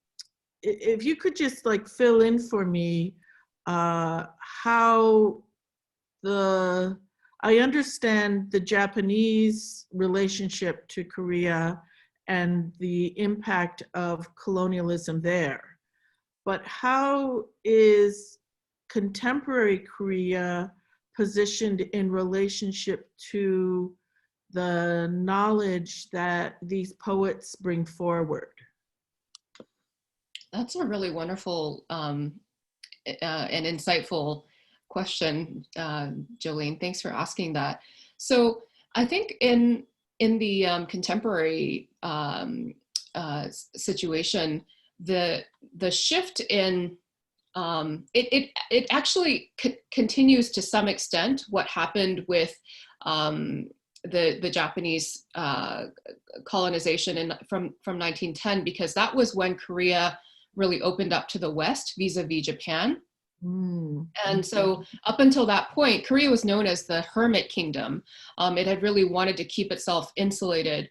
if you could just like fill in for me how I understand the Japanese relationship to Korea and the impact of colonialism there, but how is contemporary Korea positioned in relationship to the knowledge that these poets bring forward? That's a really wonderful and insightful question, Jolene. Thanks for asking that. So I think in the contemporary situation, the shift in it actually continues to some extent what happened with the Japanese colonization from 1910, because that was when Korea really opened up to the West vis-a-vis Japan. And so up until that point, Korea was known as the hermit kingdom. It had really wanted to keep itself insulated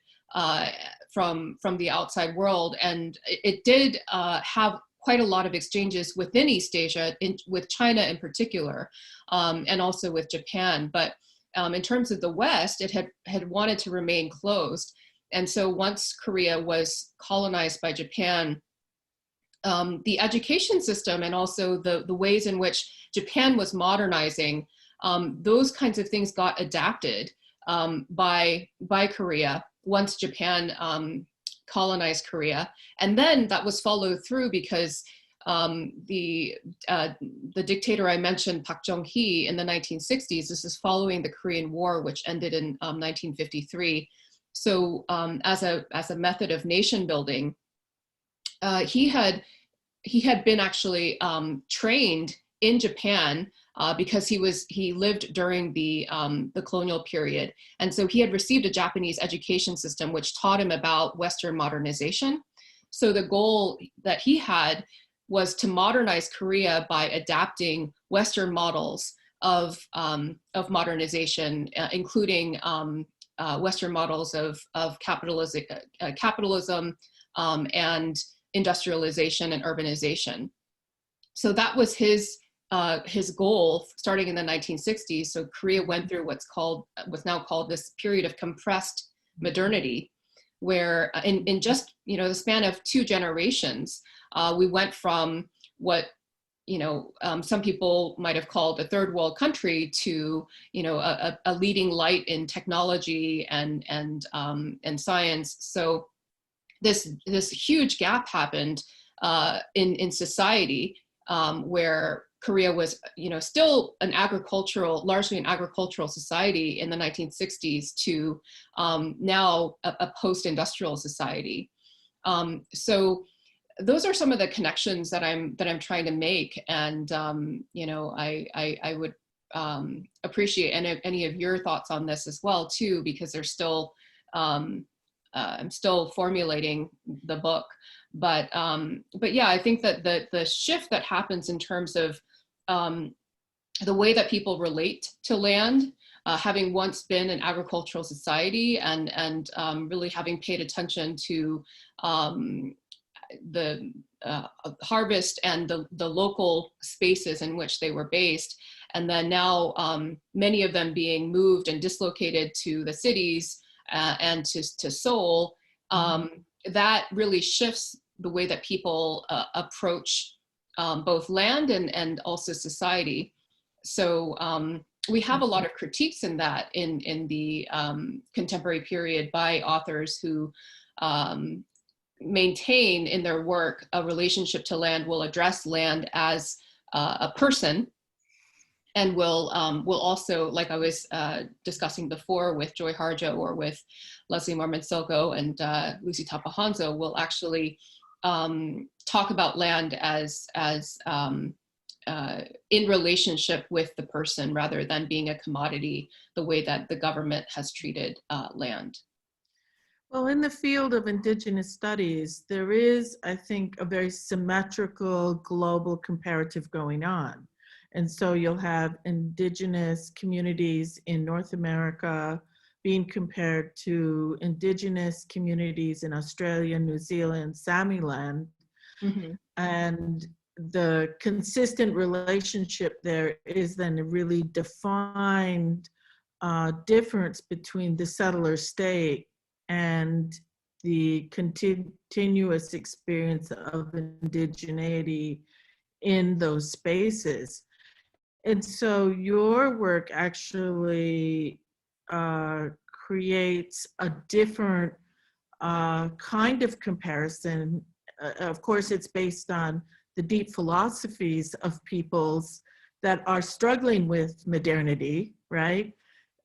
from the outside world. And it did have quite a lot of exchanges within East Asia, with China in particular, and also with Japan. But in terms of the West, it had wanted to remain closed. And so once Korea was colonized by Japan, the education system and also the ways in which Japan was modernizing those kinds of things got adapted by Korea once Japan colonized Korea. And then that was followed through because the dictator I mentioned, Park Chung-hee, in the 1960s, this is following the Korean War, which ended in 1953. So as a method of nation building, he had been actually trained in Japan because he lived during the colonial period. And so he had received a Japanese education system which taught him about Western modernization. So the goal that he had was to modernize Korea by adapting Western models of modernization, including Western models of capitalism and industrialization and urbanization. So that was his goal starting in the 1960s. So Korea went through what's now called this period of compressed modernity, where in just the span of 2 generations, we went from what some people might have called a third world country to a leading light in technology and science. So this huge gap happened in society, where Korea was still largely an agricultural society in the 1960s to now a post-industrial society. So those are some of the connections that I'm trying to make, and I would appreciate any of your thoughts on this as well too, because there's still I'm still formulating the book, but yeah, I think that the shift that happens in terms of the way that people relate to land, having once been an agricultural society and really having paid attention to the harvest and the local spaces in which they were based, and then now many of them being moved and dislocated to the cities and to Seoul, that really shifts the way that people approach both land and also society. So we have a lot of critiques in that in the contemporary period by authors who maintain in their work a relationship to land, will address land as a person, and will also, like I was discussing before with Joy Harjo or with Leslie Marmon-Silko and Lucy Tapahanzo, will actually talk about land as in relationship with the person rather than being a commodity, the way that the government has treated land. Well, in the field of Indigenous studies, there is, I think, a very symmetrical global comparative going on. And so you'll have Indigenous communities in North America being compared to Indigenous communities in Australia, New Zealand, Sami land. Mm-hmm. And the consistent relationship there is then a really defined difference between the settler state and the continuous experience of indigeneity in those spaces. And so your work actually creates a different kind of comparison. Of course, it's based on the deep philosophies of peoples that are struggling with modernity, right?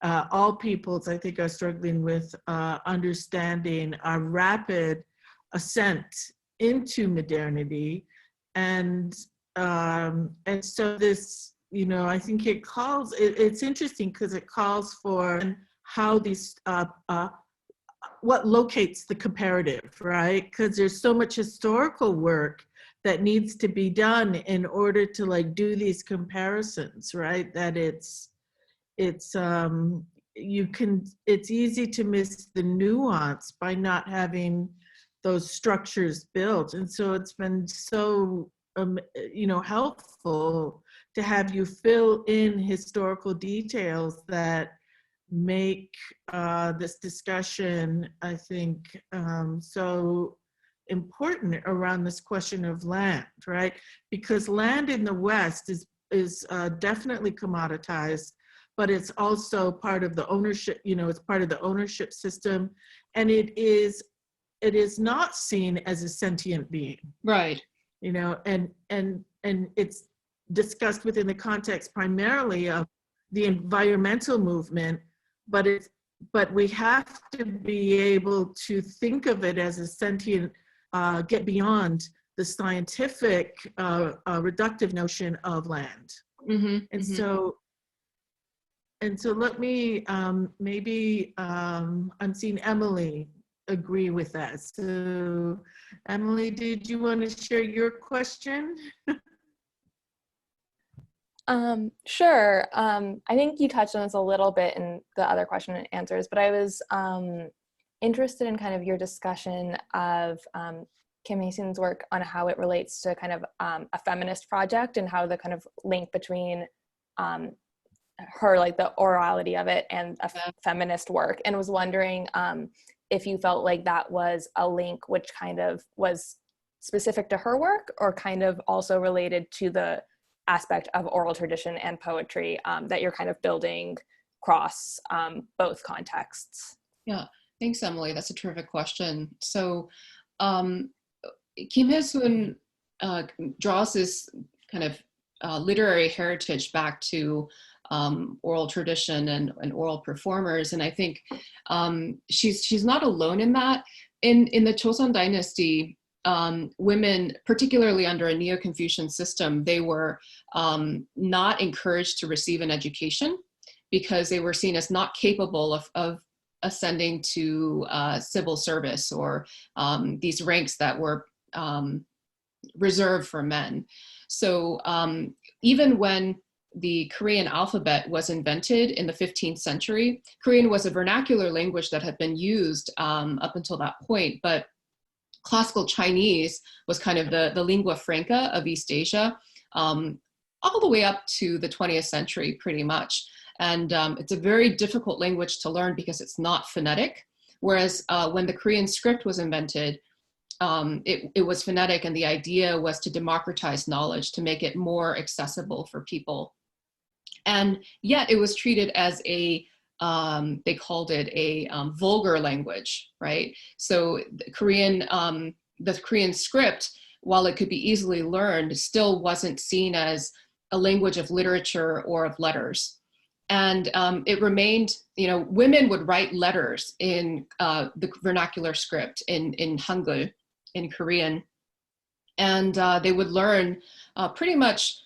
All peoples, I think, are struggling with understanding a rapid ascent into modernity. And so this, I think it calls, it's interesting because it calls for how these, what locates the comparative, right? Because there's so much historical work that needs to be done in order to do these comparisons, right? That it's easy to miss the nuance by not having those structures built. And so it's been so, helpful to have you fill in historical details that make this discussion, I think, so important around this question of land, right? Because land in the West is definitely commoditized. but it's also part of the ownership, it's part of the ownership system. And it is not seen as a sentient being. Right. And it's discussed within the context primarily of the environmental movement, but we have to be able to think of it as a sentient, get beyond the scientific reductive notion of land. And so let me maybe I'm seeing Emily agree with that. So Emily, did you want to share your question? Sure. I think you touched on this a little bit in the other question and answers, but I was interested in kind of your discussion of Kim Mason's work on how it relates to kind of a feminist project and how the kind of link between her, like the orality of it and a feminist work, and was wondering if you felt like that was a link which kind of was specific to her work or kind of also related to the aspect of oral tradition and poetry that you're kind of building across both contexts. Yeah, thanks, Emily. That's a terrific question. So Kim Hae-soon draws this kind of literary heritage back to oral tradition and oral performers, and I think she's not alone in that. In the Joseon Dynasty, women, particularly under a Neo-Confucian system, they were not encouraged to receive an education because they were seen as not capable of ascending to civil service or these ranks that were reserved for men. So even when the Korean alphabet was invented in the 15th century, Korean was a vernacular language that had been used up until that point, but classical Chinese was kind of the lingua franca of East Asia, all the way up to the 20th century, pretty much. And it's a very difficult language to learn because it's not phonetic. Whereas when the Korean script was invented, it was phonetic, and the idea was to democratize knowledge, to make it more accessible for people. And yet it was treated as they called it a vulgar language, right? So the Korean script, while it could be easily learned, still wasn't seen as a language of literature or of letters. And it remained, women would write letters in the vernacular script, in Hangul, in Korean. And they would learn pretty much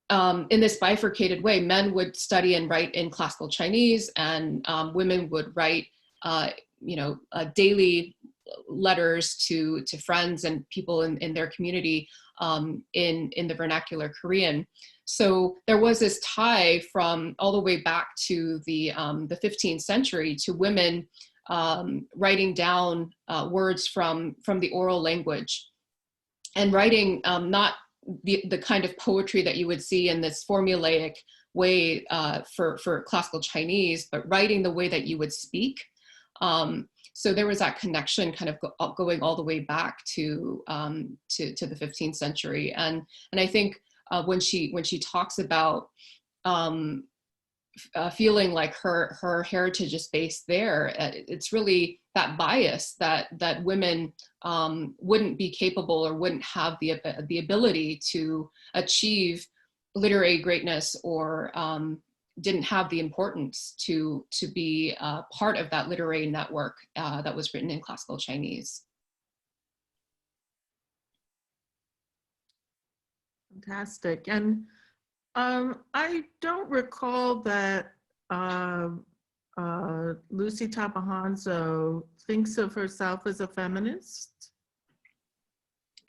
in this bifurcated way. Men would study and write in classical Chinese, and women would write, daily letters to friends and people in their community in the vernacular Korean. So there was this tie from all the way back to the 15th century to women writing down words from the oral language, and writing not the kind of poetry that you would see in this formulaic way for classical Chinese, but writing the way that you would speak. So there was that connection kind of going all the way back to the 15th century. And I think when she talks about feeling like her heritage is based there, it's really that bias that women wouldn't be capable or wouldn't have the ability to achieve literary greatness, or didn't have the importance to be part of that literary network that was written in classical Chinese. Fantastic. And I don't recall that Lucy Tapahanzo thinks of herself as a feminist.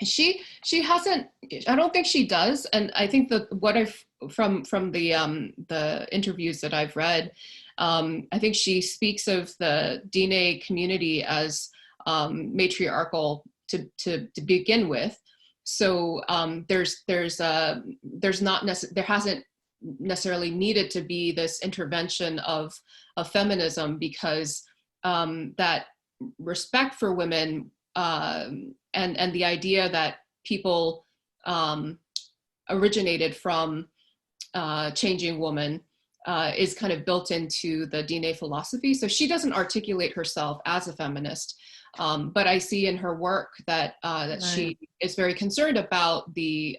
She hasn't. I don't think she does, and I think that what I've from the interviews that I've read, I think she speaks of the Diné community as matriarchal to begin with. So there hasn't necessarily needed to be this intervention of feminism, because that respect for women and the idea that people originated from changing woman is kind of built into the DNA philosophy. So she doesn't articulate herself as a feminist, but I see in her work that that she is very concerned about the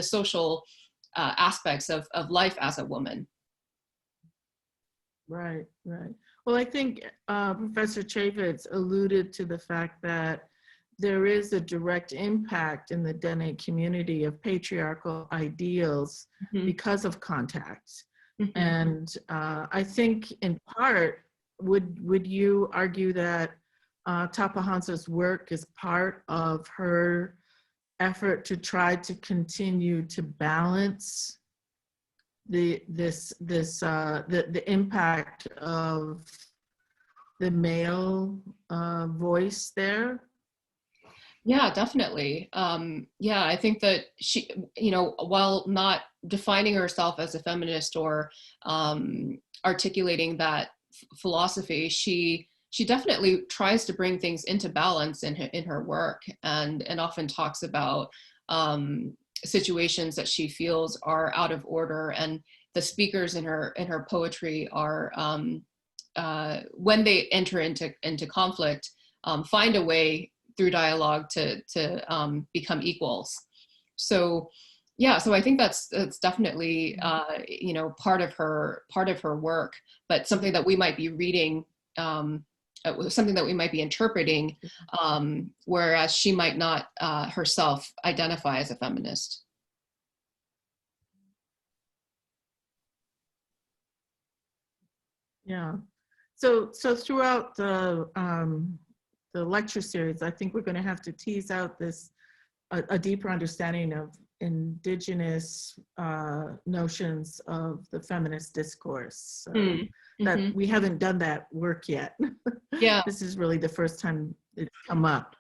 social aspects of life as a woman. Right, right. Well, I think Professor Chavez alluded to the fact that there is a direct impact in the Dene community of patriarchal ideals because of contact. And I think in part, would you argue that Tapahansa's work is part of her effort to try to continue to balance the impact of the male voice there? Yeah, definitely. Yeah, I think that she, you know, while not defining herself as a feminist or articulating that philosophy, she definitely tries to bring things into balance in her work, and often talks about situations that she feels are out of order, and the speakers in her poetry are when they enter into conflict, find a way through dialogue to become equals. So yeah, so I think that's definitely you know, part of her work, but something that we might be reading, something that we might be interpreting, whereas she might not herself identify as a feminist. Yeah. So throughout the lecture series, I think we're going to have to tease out this a deeper understanding of Indigenous notions of the feminist discourse. That we haven't done that work yet. Yeah. This is really the first time it's come up.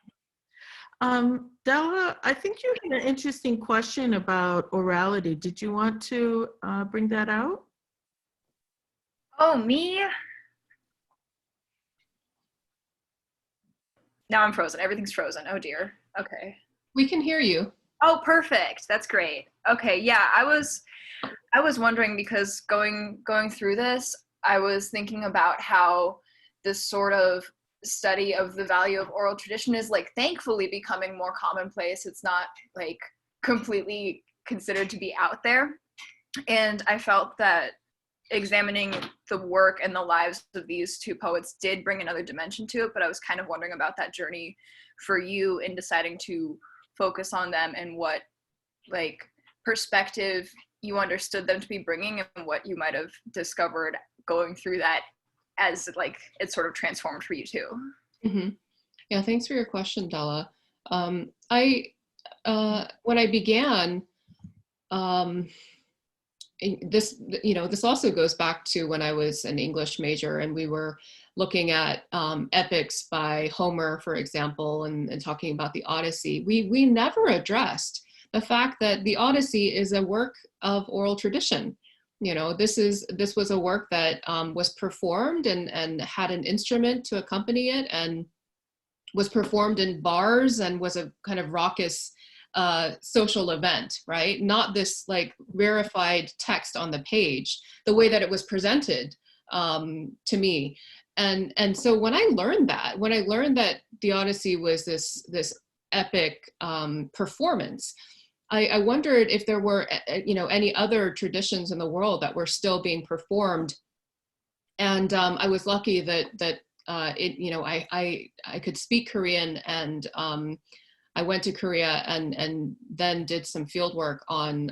Della, I think you had an interesting question about orality. Did you want to bring that out? Oh, me? Now I'm frozen. Everything's frozen. Oh dear. Okay. We can hear you. Oh, perfect. That's great. Okay, yeah, I was wondering, because going through this, I was thinking about how this sort of study of the value of oral tradition is, like, thankfully becoming more commonplace. It's not like completely considered to be out there. And I felt that examining the work and the lives of these two poets did bring another dimension to it, but I was kind of wondering about that journey for you in deciding to focus on them, and what, like, perspective you understood them to be bringing, and what you might have discovered going through that as, like, it sort of transformed for you too. Yeah, thanks for your question, Della. When I began, this, you know, this also goes back to when I was an English major and we were looking at epics by Homer, for example, and talking about the Odyssey. We never addressed the fact that the Odyssey is a work of oral tradition. You know, this was a work that was performed and had an instrument to accompany it, and was performed in bars, and was a kind of raucous social event, right? Not this, like, rarefied text on the page, the way that it was presented to me. And so when I learned that the Odyssey was this epic performance, I wondered if there were, you know, any other traditions in the world that were still being performed. And I was lucky that it, you know, I could speak Korean, and I went to Korea and then did some field work on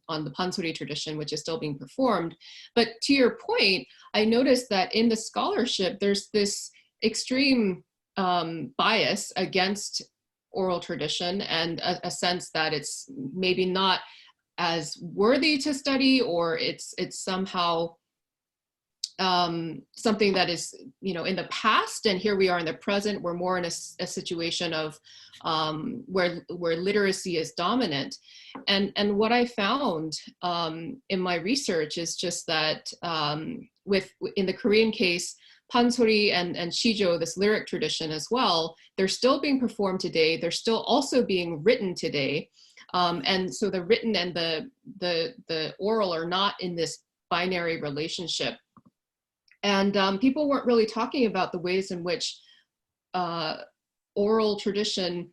the pansori tradition, which is still being performed. But to your point, I noticed that in the scholarship, there's this extreme bias against oral tradition, and a sense that it's maybe not as worthy to study, or it's somehow something that is, you know, in the past, and here we are in the present. We're more in a situation of where literacy is dominant. And what I found in my research is just that in the Korean case, pansori and shijo, this lyric tradition as well, they're still being performed today. They're still also being written today. And so the written and the oral are not in this binary relationship. And people weren't really talking about the ways in which oral tradition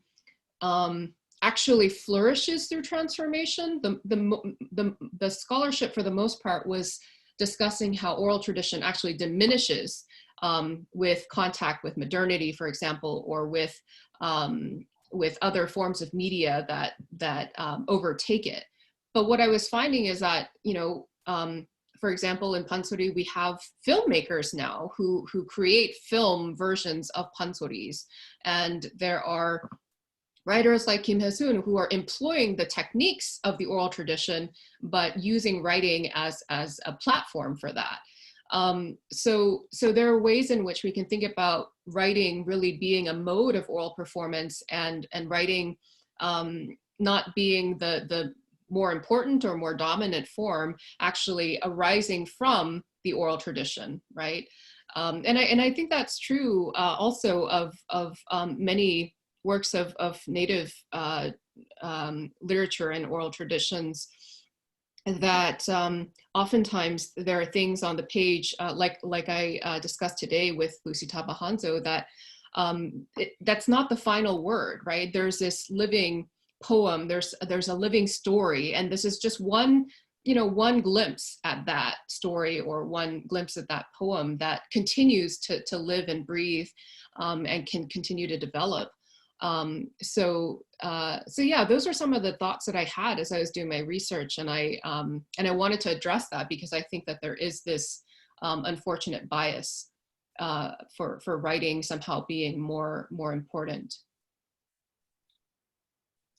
actually flourishes through transformation. The scholarship, for the most part, was discussing how oral tradition actually diminishes with contact with modernity, for example, or with other forms of media that overtake it. But what I was finding is that, for example, in pansori, we have filmmakers now who create film versions of pansoris, and there are writers like Kim Hae-soon who are employing the techniques of the oral tradition, but using writing as a platform for that. So there are ways in which we can think about writing really being a mode of oral performance, and writing not being the more important or more dominant form, actually arising from the oral tradition, right? And I think that's true also of many works of Native literature and oral traditions, that oftentimes there are things on the page, like I discussed today with Lucy Tabahanzo, that that's not the final word, right? There's this living poem, there's a living story, and this is just one glimpse at that story, or one glimpse at that poem that continues to live and breathe, and can continue to develop. So yeah, those are some of the thoughts that I had as I was doing my research, and I wanted to address that because I think that there is this unfortunate bias for writing somehow being more important.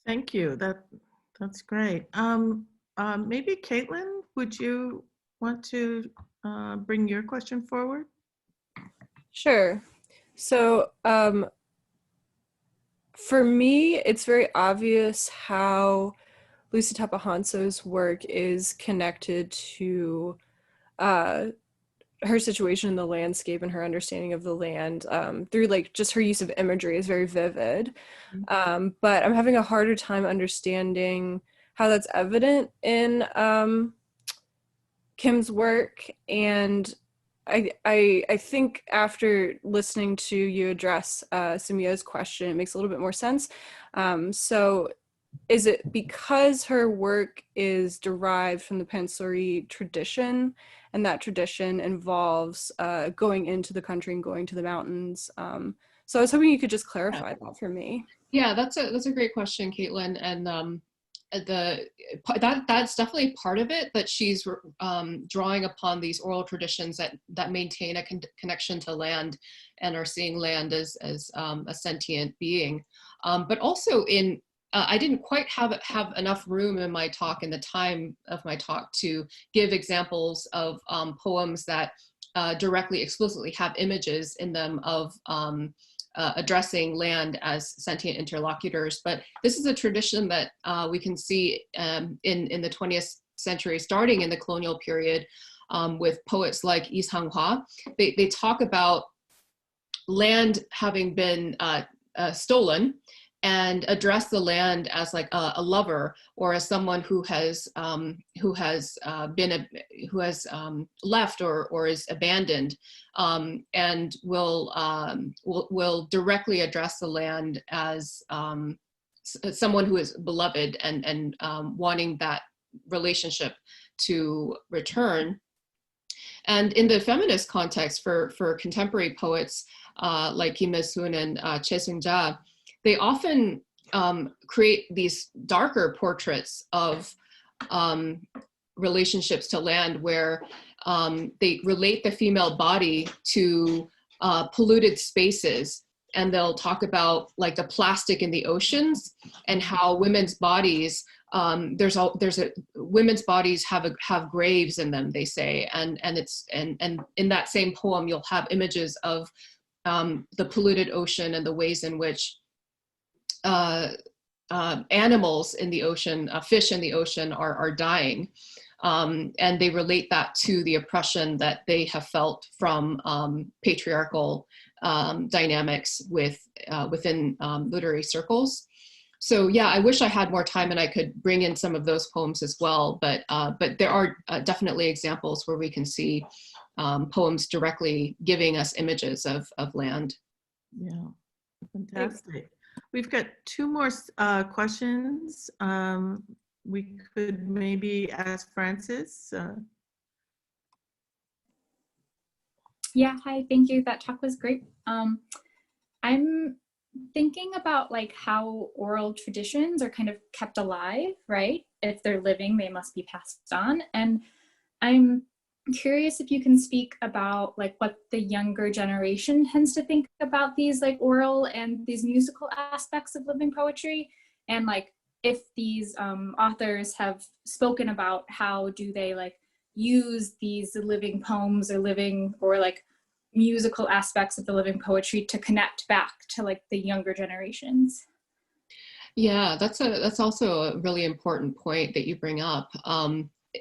Thank you. That's great. Maybe Caitlin, would you want to bring your question forward? Sure. So for me, it's very obvious how Lucy Tapahanso's work is connected to her situation in the landscape and her understanding of the land through just her use of imagery is very vivid. But I'm having a harder time understanding how that's evident in Kim's work. And I think after listening to you address Sumya's question, it makes a little bit more sense. So is it because her work is derived from the pansori tradition, and that tradition involves going into the country and going to the mountains? So I was hoping you could just clarify that for me. Yeah, that's a great question, Caitlin. And that's definitely part of it, that she's drawing upon these oral traditions that maintain a connection to land and are seeing land as a sentient being. But also I didn't quite have enough room in my talk, in the time of my talk, to give examples of poems that directly, explicitly have images in them of addressing land as sentient interlocutors. But this is a tradition that we can see in the 20th century, starting in the colonial period, with poets like Yi Sang-hwa. They talk about land having been stolen, and address the land as like a lover, or as someone who has left or is abandoned, and will directly address the land as someone who is beloved, and wanting that relationship to return. And in the feminist context, for contemporary poets like Kim Hae-soon and Choi Seung-ja, they often create these darker portraits of relationships to land, where they relate the female body to polluted spaces. And they'll talk about like the plastic in the oceans, and how women's bodies, women's bodies have graves in them, they say. And in that same poem, you'll have images of the polluted ocean, and the ways in which animals in the ocean, fish in the ocean, are dying. And they relate that to the oppression that they have felt from patriarchal dynamics within literary circles. So yeah, I wish I had more time and I could bring in some of those poems as well. But there are definitely examples where we can see poems directly giving us images of land. Yeah, fantastic. We've got two more questions. We could maybe ask Frances. Yeah, hi, thank you. That talk was great. I'm thinking about like how oral traditions are kind of kept alive, right? If they're living, they must be passed on. And I'm curious if you can speak about like what the younger generation tends to think about these like oral and these musical aspects of living poetry, and like if these authors have spoken about how do they like use these living poems or living or like musical aspects of the living poetry to connect back to like the younger generations. Yeah, that's also a really important point that you bring up.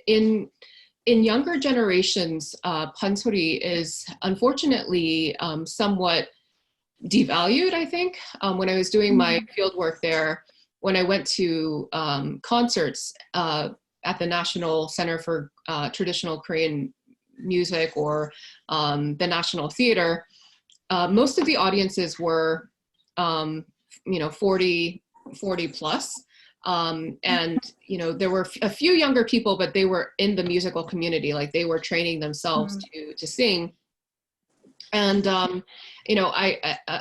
In younger generations, pansori is unfortunately somewhat devalued, I think. When I was doing my field work there, when I went to concerts at the National Center for Traditional Korean Music or the National Theater, most of the audiences were, 40 plus. And, there were a few younger people, but they were in the musical community, like they were training themselves to sing. And,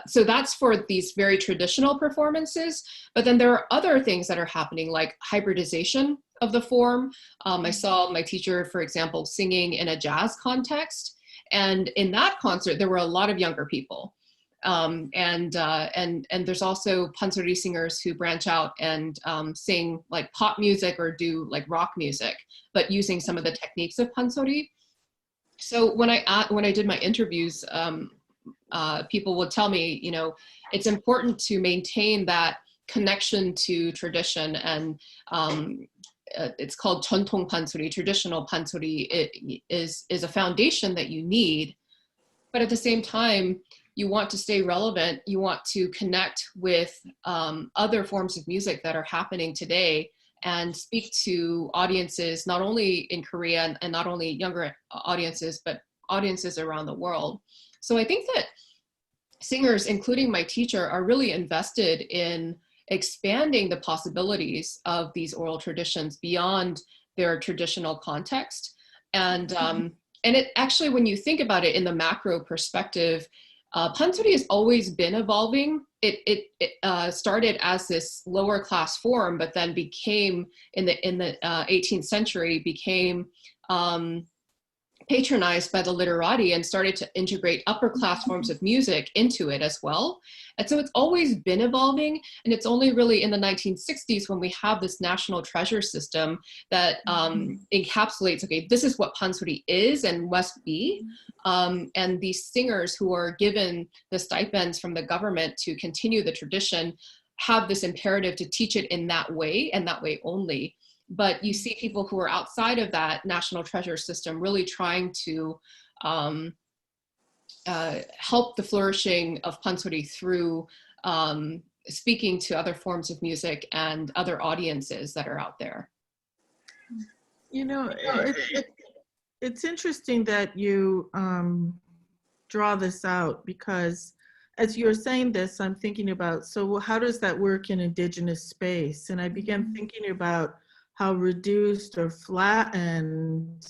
so that's for these very traditional performances, but then there are other things that are happening, like hybridization of the form. I saw my teacher, for example, singing in a jazz context. And in that concert, there were a lot of younger people. And there's also pansori singers who branch out and sing like pop music or do like rock music, but using some of the techniques of pansori. So when I did my interviews, people would tell me, it's important to maintain that connection to tradition, and it's called 전통 pansori, traditional pansori. It is a foundation that you need, but at the same time, you want to stay relevant. You want to connect with other forms of music that are happening today and speak to audiences, not only in Korea and not only younger audiences, but audiences around the world. So I think that singers, including my teacher, are really invested in expanding the possibilities of these oral traditions beyond their traditional context. And it actually, when you think about it in the macro perspective, pansori has always been evolving. It started as this lower class form, but then became in the 18th century became patronized by the literati and started to integrate upper class forms of music into it as well. And so it's always been evolving, and it's only really in the 1960s when we have this national treasure system that encapsulates, okay, this is what pansori is and must be. And these singers who are given the stipends from the government to continue the tradition have this imperative to teach it in that way and that way only. But you see people who are outside of that national treasure system really trying to help the flourishing of pansori through speaking to other forms of music and other audiences that are out there. It's interesting that you draw this out, because as you're saying this, I'm thinking about, so how does that work in Indigenous space? And I began thinking about how reduced or flattened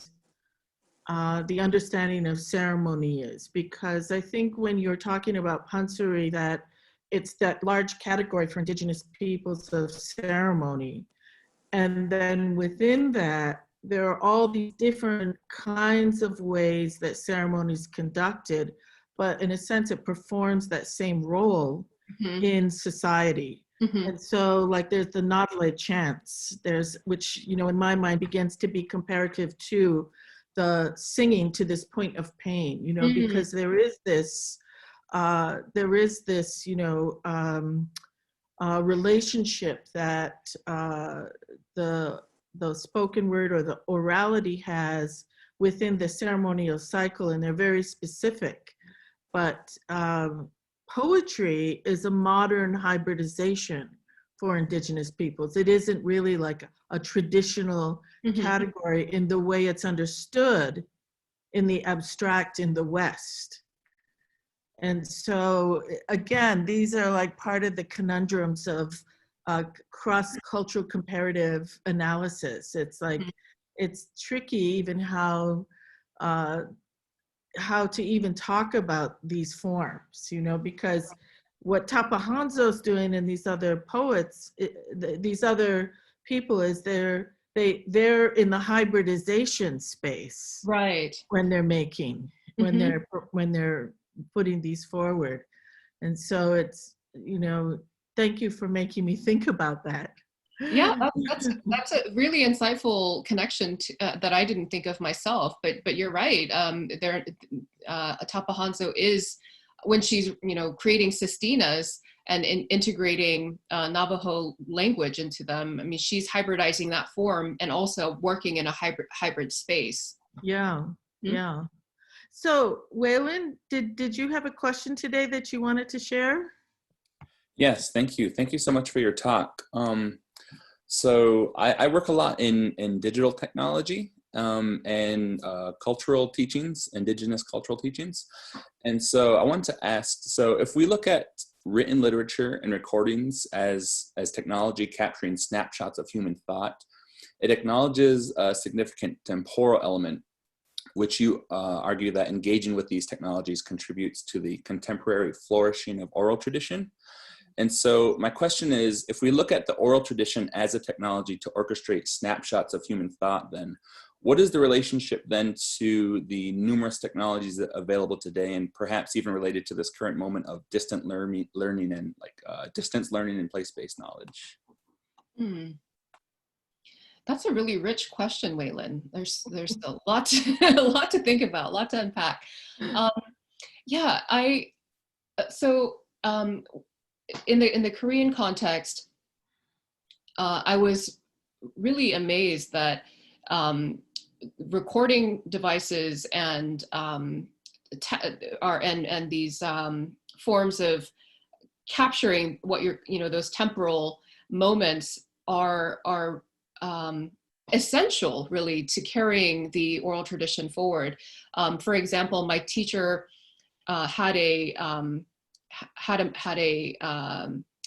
the understanding of ceremony is, because I think when you're talking about pansori, that it's that large category for Indigenous peoples of ceremony. And then within that, there are all these different kinds of ways that ceremony is conducted, but in a sense, it performs that same role in society. And so like there's the Nadale chants, which, in my mind begins to be comparative to the singing to this point of pain, because there is this relationship that the spoken word or the orality has within the ceremonial cycle, and they're very specific. But poetry is a modern hybridization, for Indigenous peoples. It isn't really like a traditional category in the way it's understood in the abstract in the West. And so again, these are like part of the conundrums of cross-cultural comparative analysis. It's like, it's tricky even how to even talk about these forms, you know, because what Tapahanzo's doing and these other poets, these other people, is they're in the hybridization space, right? When they're making, when they're putting these forward, and so it's, you know, thank you for making me think about that. Yeah, that's a really insightful connection to, that I didn't think of myself. But you're right. Tapahanzo is, when she's, you know, creating sestinas and integrating Navajo language into them. I mean, she's hybridizing that form and also working in a hybrid space. Yeah, yeah. So, Waylon, did you have a question today that you wanted to share? Yes, thank you. Thank you so much for your talk. So I work a lot in digital technology and cultural teachings, Indigenous cultural teachings. And so I wanted to ask, so if we look at written literature and recordings as technology capturing snapshots of human thought, it acknowledges a significant temporal element, which you argue that engaging with these technologies contributes to the contemporary flourishing of oral tradition. And so my question is, if we look at the oral tradition as a technology to orchestrate snapshots of human thought, then what is the relationship then to the numerous technologies that are available today, and perhaps even related to this current moment of distant learning and like distance learning and place-based knowledge? That's a really rich question, Waylon. There's a lot to think about, a lot to unpack. Yeah, in the Korean context, I was really amazed that recording devices and these forms of capturing what those temporal moments are essential, really, to carrying the oral tradition forward. For example, my teacher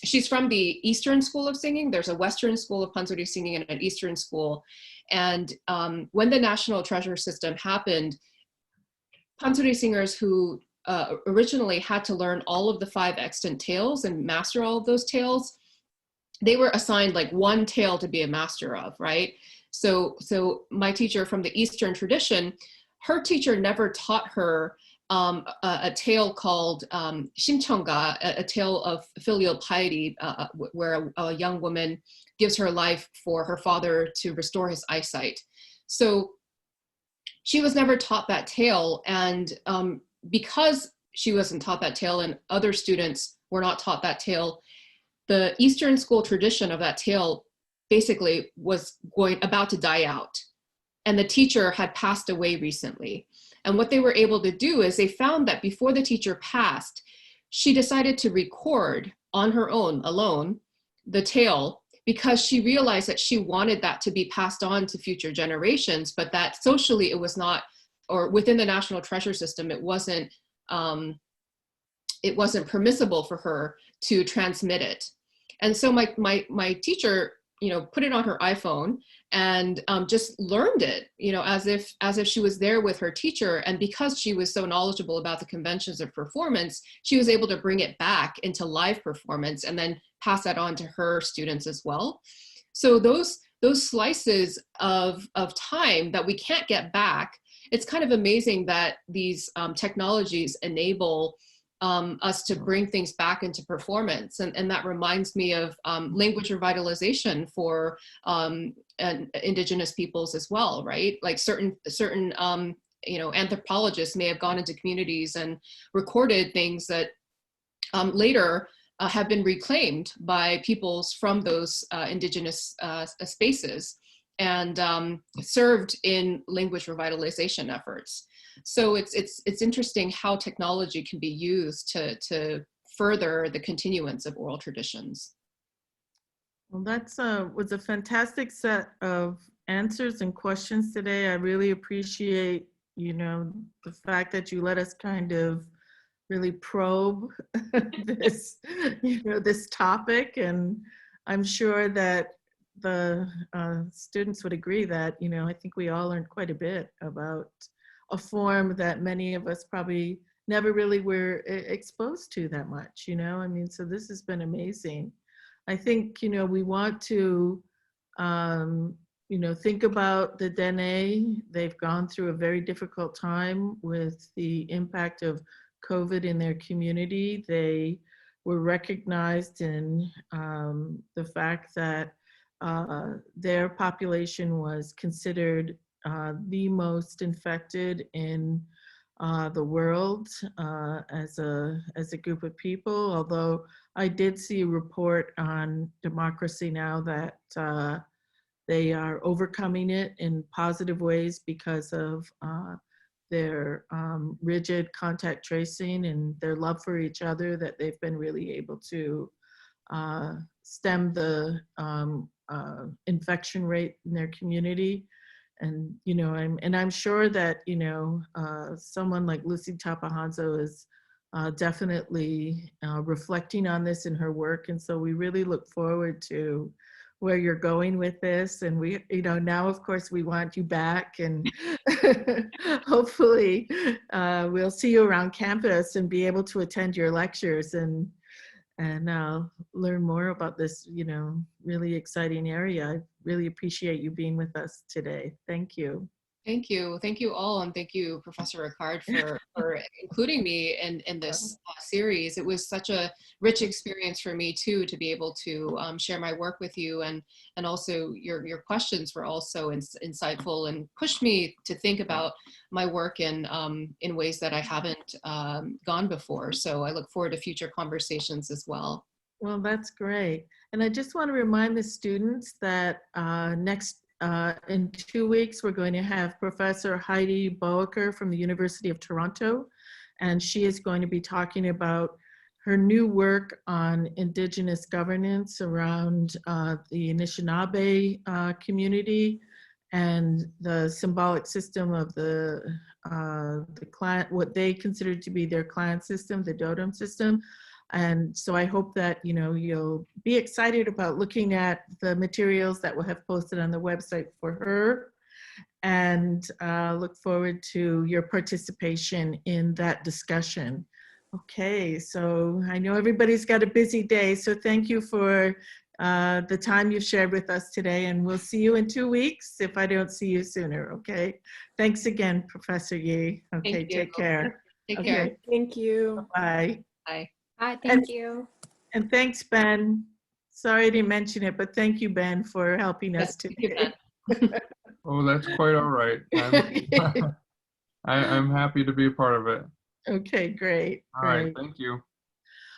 she's from the Eastern School of Singing. There's a Western School of Pansori Singing and an Eastern School. And when the National Treasure System happened, Pansori singers who originally had to learn all of the 5 extant tales and master all of those tales, they were assigned like one tale to be a master of, right? So my teacher from the Eastern tradition, her teacher never taught her a tale called Shimcheonga, a tale of filial piety, where a young woman gives her life for her father to restore his eyesight. So she was never taught that tale, and because she wasn't taught that tale and other students were not taught that tale, the Eastern school tradition of that tale basically was about to die out. And the teacher had passed away recently. And what they were able to do is they found that before the teacher passed, she decided to record on her own, alone, the tale, because she realized that she wanted that to be passed on to future generations, but that socially it was not, or within the National Treasure System, it wasn't permissible for her to transmit it. And so my teacher, put it on her iPhone and just learned it, as if she was there with her teacher. And because she was so knowledgeable about the conventions of performance, she was able to bring it back into live performance and then pass that on to her students as well. So those slices of time that we can't get back, it's kind of amazing that these technologies enable us to bring things back into performance. And that reminds me of language revitalization for Indigenous peoples as well, right? Like certain anthropologists may have gone into communities and recorded things that later have been reclaimed by peoples from those Indigenous spaces and served in language revitalization efforts. So it's interesting how technology can be used to further the continuance of oral traditions. Well, that's was a fantastic set of answers and questions today. I really appreciate, the fact that you let us kind of really probe this, this topic. And I'm sure that the students would agree that, I think we all learned quite a bit about a form that many of us probably never really were exposed to that much, I mean, so this has been amazing. I think, we want to, think about the Dene. They've gone through a very difficult time with the impact of COVID in their community. They were recognized in the fact that their population was considered the most infected in the world as a group of people. Although I did see a report on Democracy Now! That they are overcoming it in positive ways because of their rigid contact tracing and their love for each other, that they've been really able to stem the infection rate in their community. And, I'm sure that, someone like Lucy Tapahanzo is definitely reflecting on this in her work. And so we really look forward to where you're going with this. And we, now of course we want you back, and hopefully we'll see you around campus and be able to attend your lectures and learn more about this, really exciting area. I really appreciate you being with us today. Thank you. Thank you. Thank you all. And thank you, Professor Ricard, for including me in this series. It was such a rich experience for me too, to be able to share my work with you. And also your questions were also insightful and pushed me to think about my work in ways that I haven't gone before. So I look forward to future conversations as well. Well, that's great. And I just want to remind the students that in 2 weeks, we're going to have Professor Heidi Boecker from the University of Toronto, and she is going to be talking about her new work on Indigenous governance around the Anishinaabe community and the symbolic system of the clan, what they consider to be their clan system, the Dotem system. And so I hope that, you'll be excited about looking at the materials that we'll have posted on the website for her, and look forward to your participation in that discussion. Okay, so I know everybody's got a busy day, so thank you for the time you've shared with us today, and we'll see you in 2 weeks if I don't see you sooner, okay? Thanks again, Professor Yee. Okay, take care. Take care. Thank you. Bye. Bye. Hi, thank you. And thanks, Ben. Sorry I didn't mention it, but thank you, Ben, for helping us today. Oh, that's quite all right. I'm happy to be a part of it. Okay, great. All right, thank you.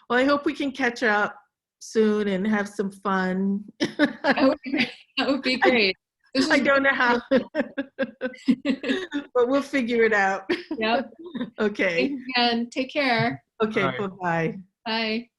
Well, I hope we can catch up soon and have some fun. That would be great. I don't know how, but we'll figure it out. Yep. Okay. Thanks again. Take care. Okay, Bye. bye-bye. Bye.